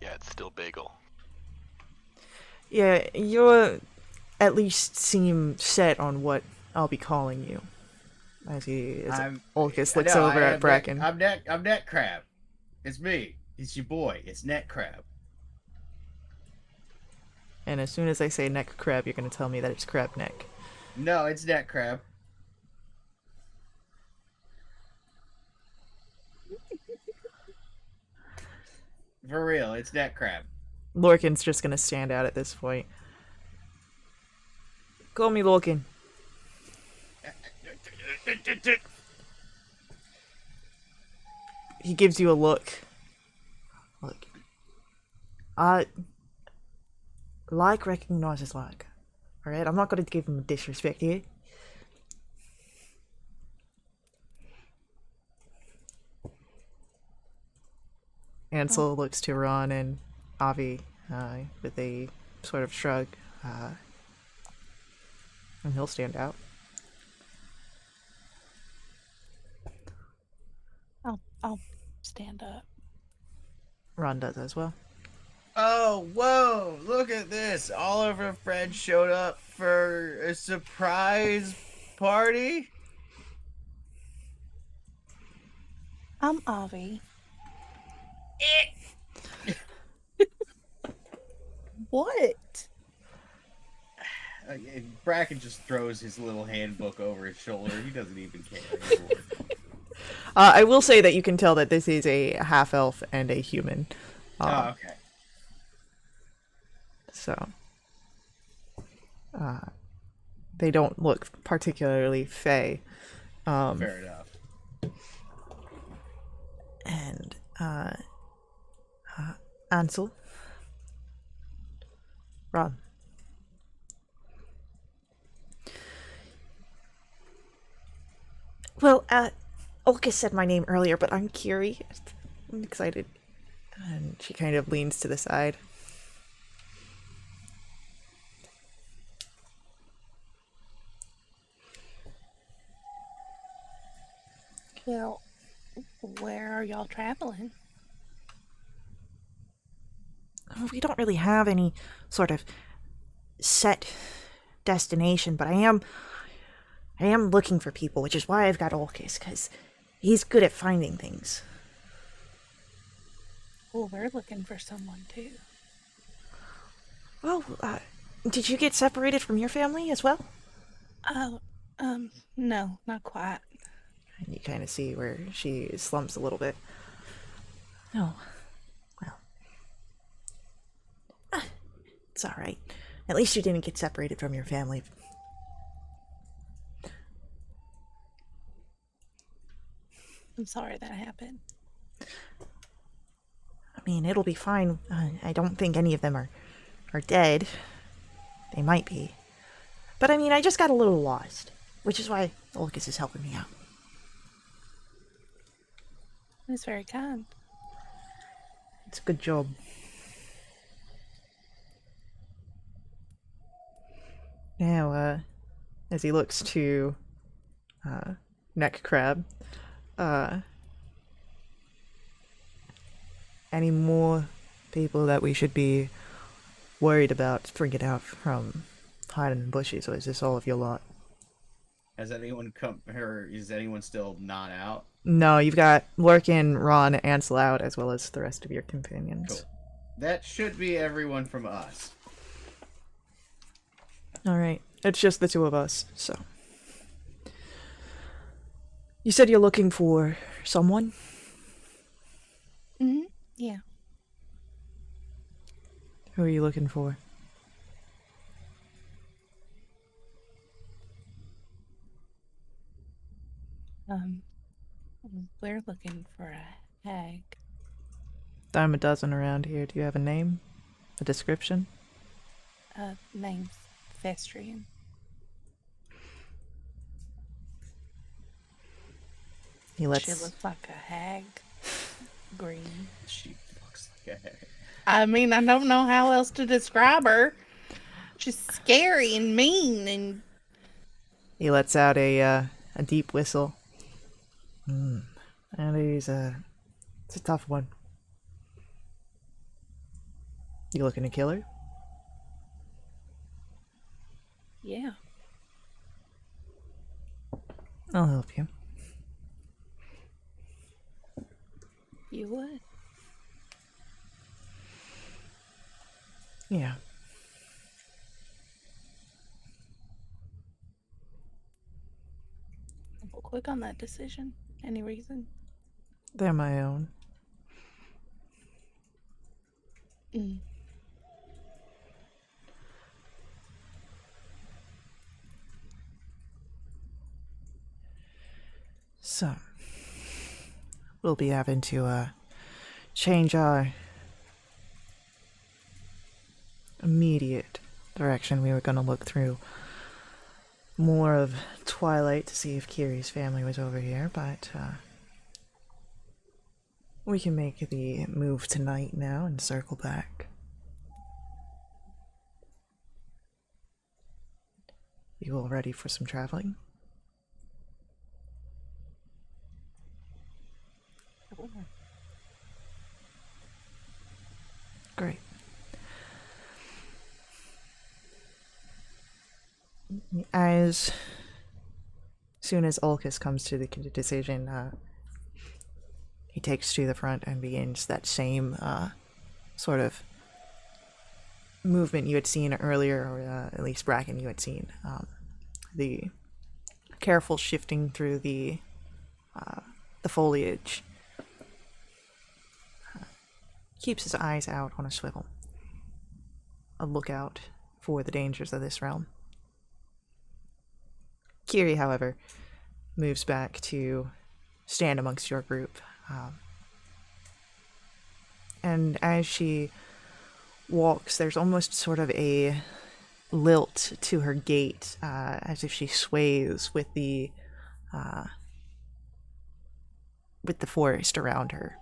Yeah, it's still Bagel. Yeah, you at least seem set on what I'll be calling you. As Ulcus looks over at Bracken. I'm Neck Crab. It's me. It's your boy. It's Neck Crab. And as soon as I say neck crab, you're gonna tell me that it's crab neck. No, it's Neck Crab. For real, it's Neck Crab. Lorcan's just gonna stand out at this point. Call me Lorcan. He gives you a look. Look. Like recognizes like. Alright, I'm not gonna give him disrespect here. Ansel looks to Ron and Avi with a sort of shrug, and he'll stand out. I'll stand up. Ron does as well. Oh, whoa, look at this. All of our friends showed up for a surprise party? I'm Avi. What? Bracken just throws his little handbook over his shoulder. He doesn't even care anymore. I will say that you can tell that this is a half-elf and a human. Oh, okay. So, they don't look particularly fey. Fair enough. And, Ansel. Ron. Well, Olka said my name earlier, but I'm curious. I'm excited. And she kind of leans to the side. Well, where are y'all traveling? We don't really have any sort of set destination, but I am looking for people, which is why I've got Olkis, because he's good at finding things. Well, we're looking for someone too. Oh, did you get separated from your family as well? Oh, no, not quite. And you kind of see where she slumps a little bit. Oh, well. It's alright. At least you didn't get separated from your family. I'm sorry that happened. I mean, it'll be fine. I don't think any of them are dead. They might be. But I mean, I just got a little lost. Which is why Olcus is helping me out. That's very kind. It's a good job. Now, as he looks to Neck Crab, any more people that we should be worried about bringing out from hiding in bushes, or is this all of your lot? Has anyone come, or is anyone still not out? No, you've got Lorcan, Ron, Ansel out, as well as the rest of your companions. Cool. That should be everyone from us. Alright, it's just the two of us, so. You said you're looking for someone? Mm-hmm. Yeah. Who are you looking for? We're looking for a hag. I'm a dozen around here. Do you have a name? A description? Name's Festrian. He lets... She looks like a hag. Green. She looks like a hag. I mean, I don't know how else to describe her. She's scary and mean and... He lets out a deep whistle. And it's a tough one. You looking to kill her? Yeah. I'll help you. You would. Yeah. Double quick on that decision. Any reason? They're my own. Mm. So, we'll be having to change our immediate direction. We were going to look through more of Twilight to see if Kiri's family was over here, but we can make the move tonight now and circle back. You all ready for some traveling? Great. As soon as Ulcus comes to the decision, he takes to the front and begins that same sort of movement you had seen earlier, or at least Bracken you had seen. The careful shifting through the foliage. Keeps his eyes out on a swivel. A lookout for the dangers of this realm. Kiri, however, moves back to stand amongst your group. And as she walks, there's almost sort of a lilt to her gait, as if she sways with the forest around her.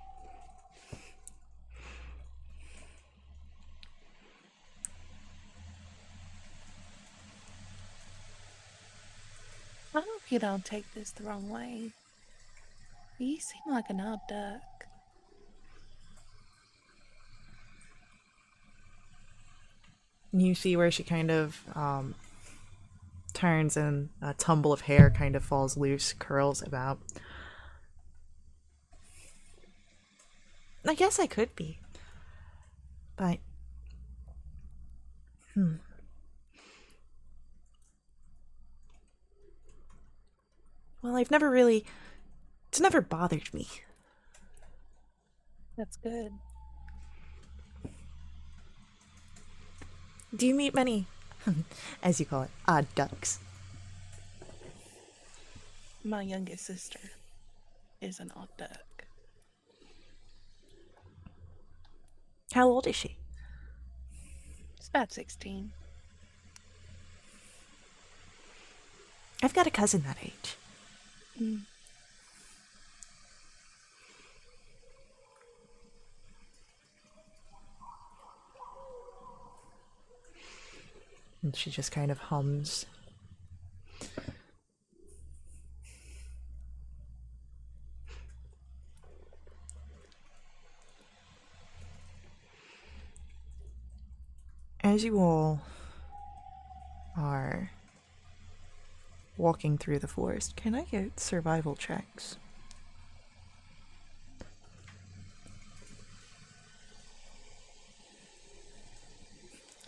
I hope you don't take this the wrong way. You seem like an odd duck. You see where she kind of turns and a tumble of hair kind of falls loose, curls about. I guess I could be. But... Well, I've never really... It's never bothered me. That's good. Do you meet many, as you call it, odd ducks? My youngest sister is an odd duck. How old is she? It's about 16. I've got a cousin that age. And she just kind of hums. As you all are walking through the forest, can I get survival checks?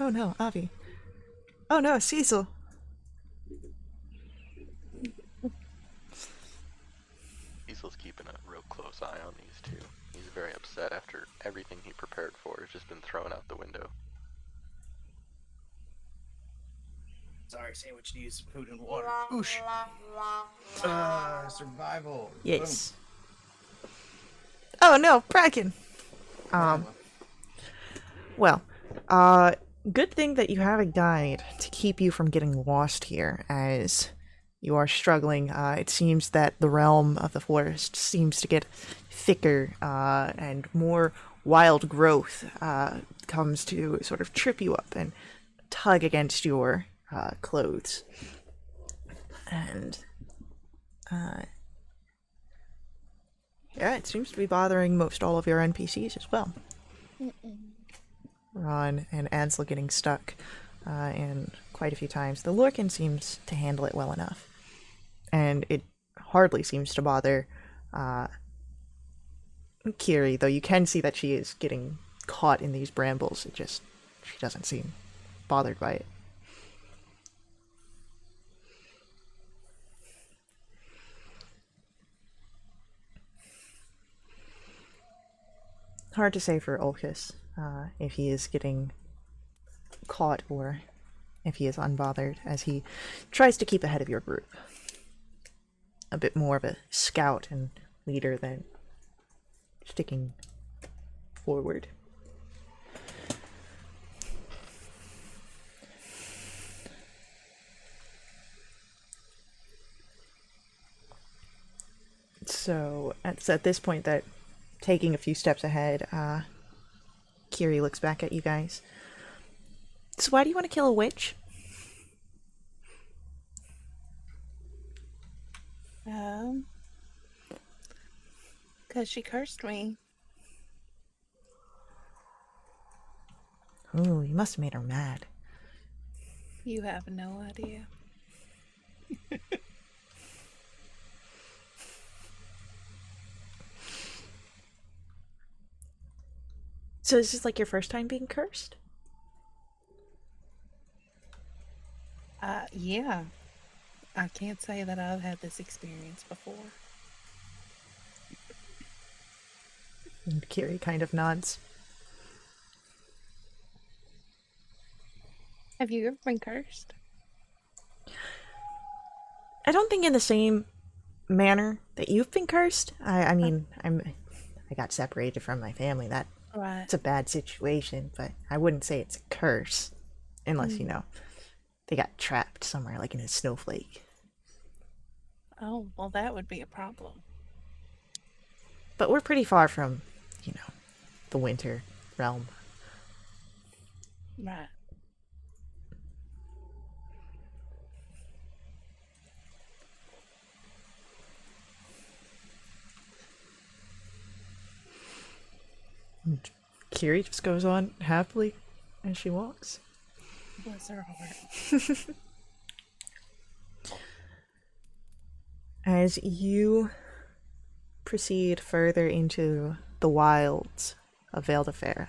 Oh no, Avi. Oh no, Cecil. Cecil's keeping a real close eye on these two. He's very upset after everything he prepared for has just been thrown out the window. Sorry, sandwich needs food and water. Oosh. Survival. Yes. Oh no, Bracken. Well, good thing that you have a guide to keep you from getting lost here, as you are struggling. It seems that the realm of the forest seems to get thicker, and more wild growth comes to sort of trip you up and tug against your clothes. And yeah, it seems to be bothering most all of your NPCs as well. Ron and Ansel getting stuck in quite a few times. The Lurkin seems to handle it well enough. And it hardly seems to bother Kiri, though you can see that she is getting caught in these brambles. She doesn't seem bothered by it. Hard to say for Ulcus, if he is getting caught or if he is unbothered, as he tries to keep ahead of your group. A bit more of a scout and leader than sticking forward. So it's at this point that, taking a few steps ahead, Kiri looks back at you guys. So why do you want to kill a witch? Because she cursed me. Ooh, you must have made her mad. You have no idea. So is this like your first time being cursed? Yeah. I can't say that I've had this experience before. And Kiri kind of nods. Have you ever been cursed? I don't think in the same manner that you've been cursed. I mean, I got separated from my family. Right. It's a bad situation, but I wouldn't say it's a curse unless, you know, they got trapped somewhere like in a snowflake. Oh, well, that would be a problem. But we're pretty far from, you know, the winter realm. Right. And Kiri just goes on happily as she walks. Bless her heart. As you proceed further into the wilds of Wildewitch,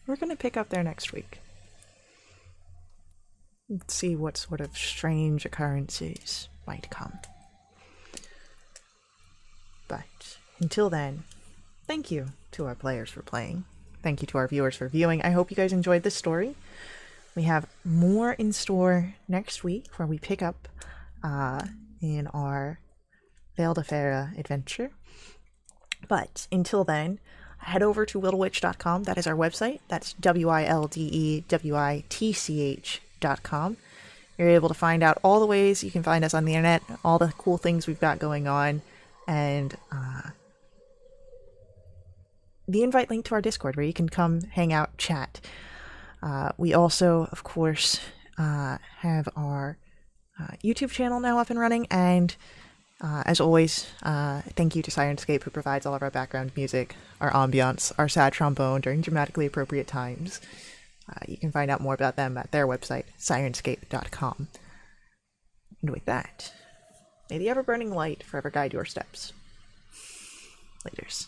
we're going to pick up there next week. Let's see what sort of strange occurrences might come. But until then, thank you to our players for playing. Thank you to our viewers for viewing. I hope you guys enjoyed this story. We have more in store next week where we pick up in our Wildewitch adventure. But until then, head over to wildewitch.com. That is our website. That's wildewitch.com. You're able to find out all the ways you can find us on the internet, all the cool things we've got going on, and the invite link to our Discord where you can come hang out, chat. We also, of course, have our YouTube channel now up and running, and as always, thank you to Sirenscape, who provides all of our background music, our ambiance, our sad trombone during dramatically appropriate times. You can find out more about them at their website, sirenscape.com. And with that, may the ever-burning light forever guide your steps. Laters.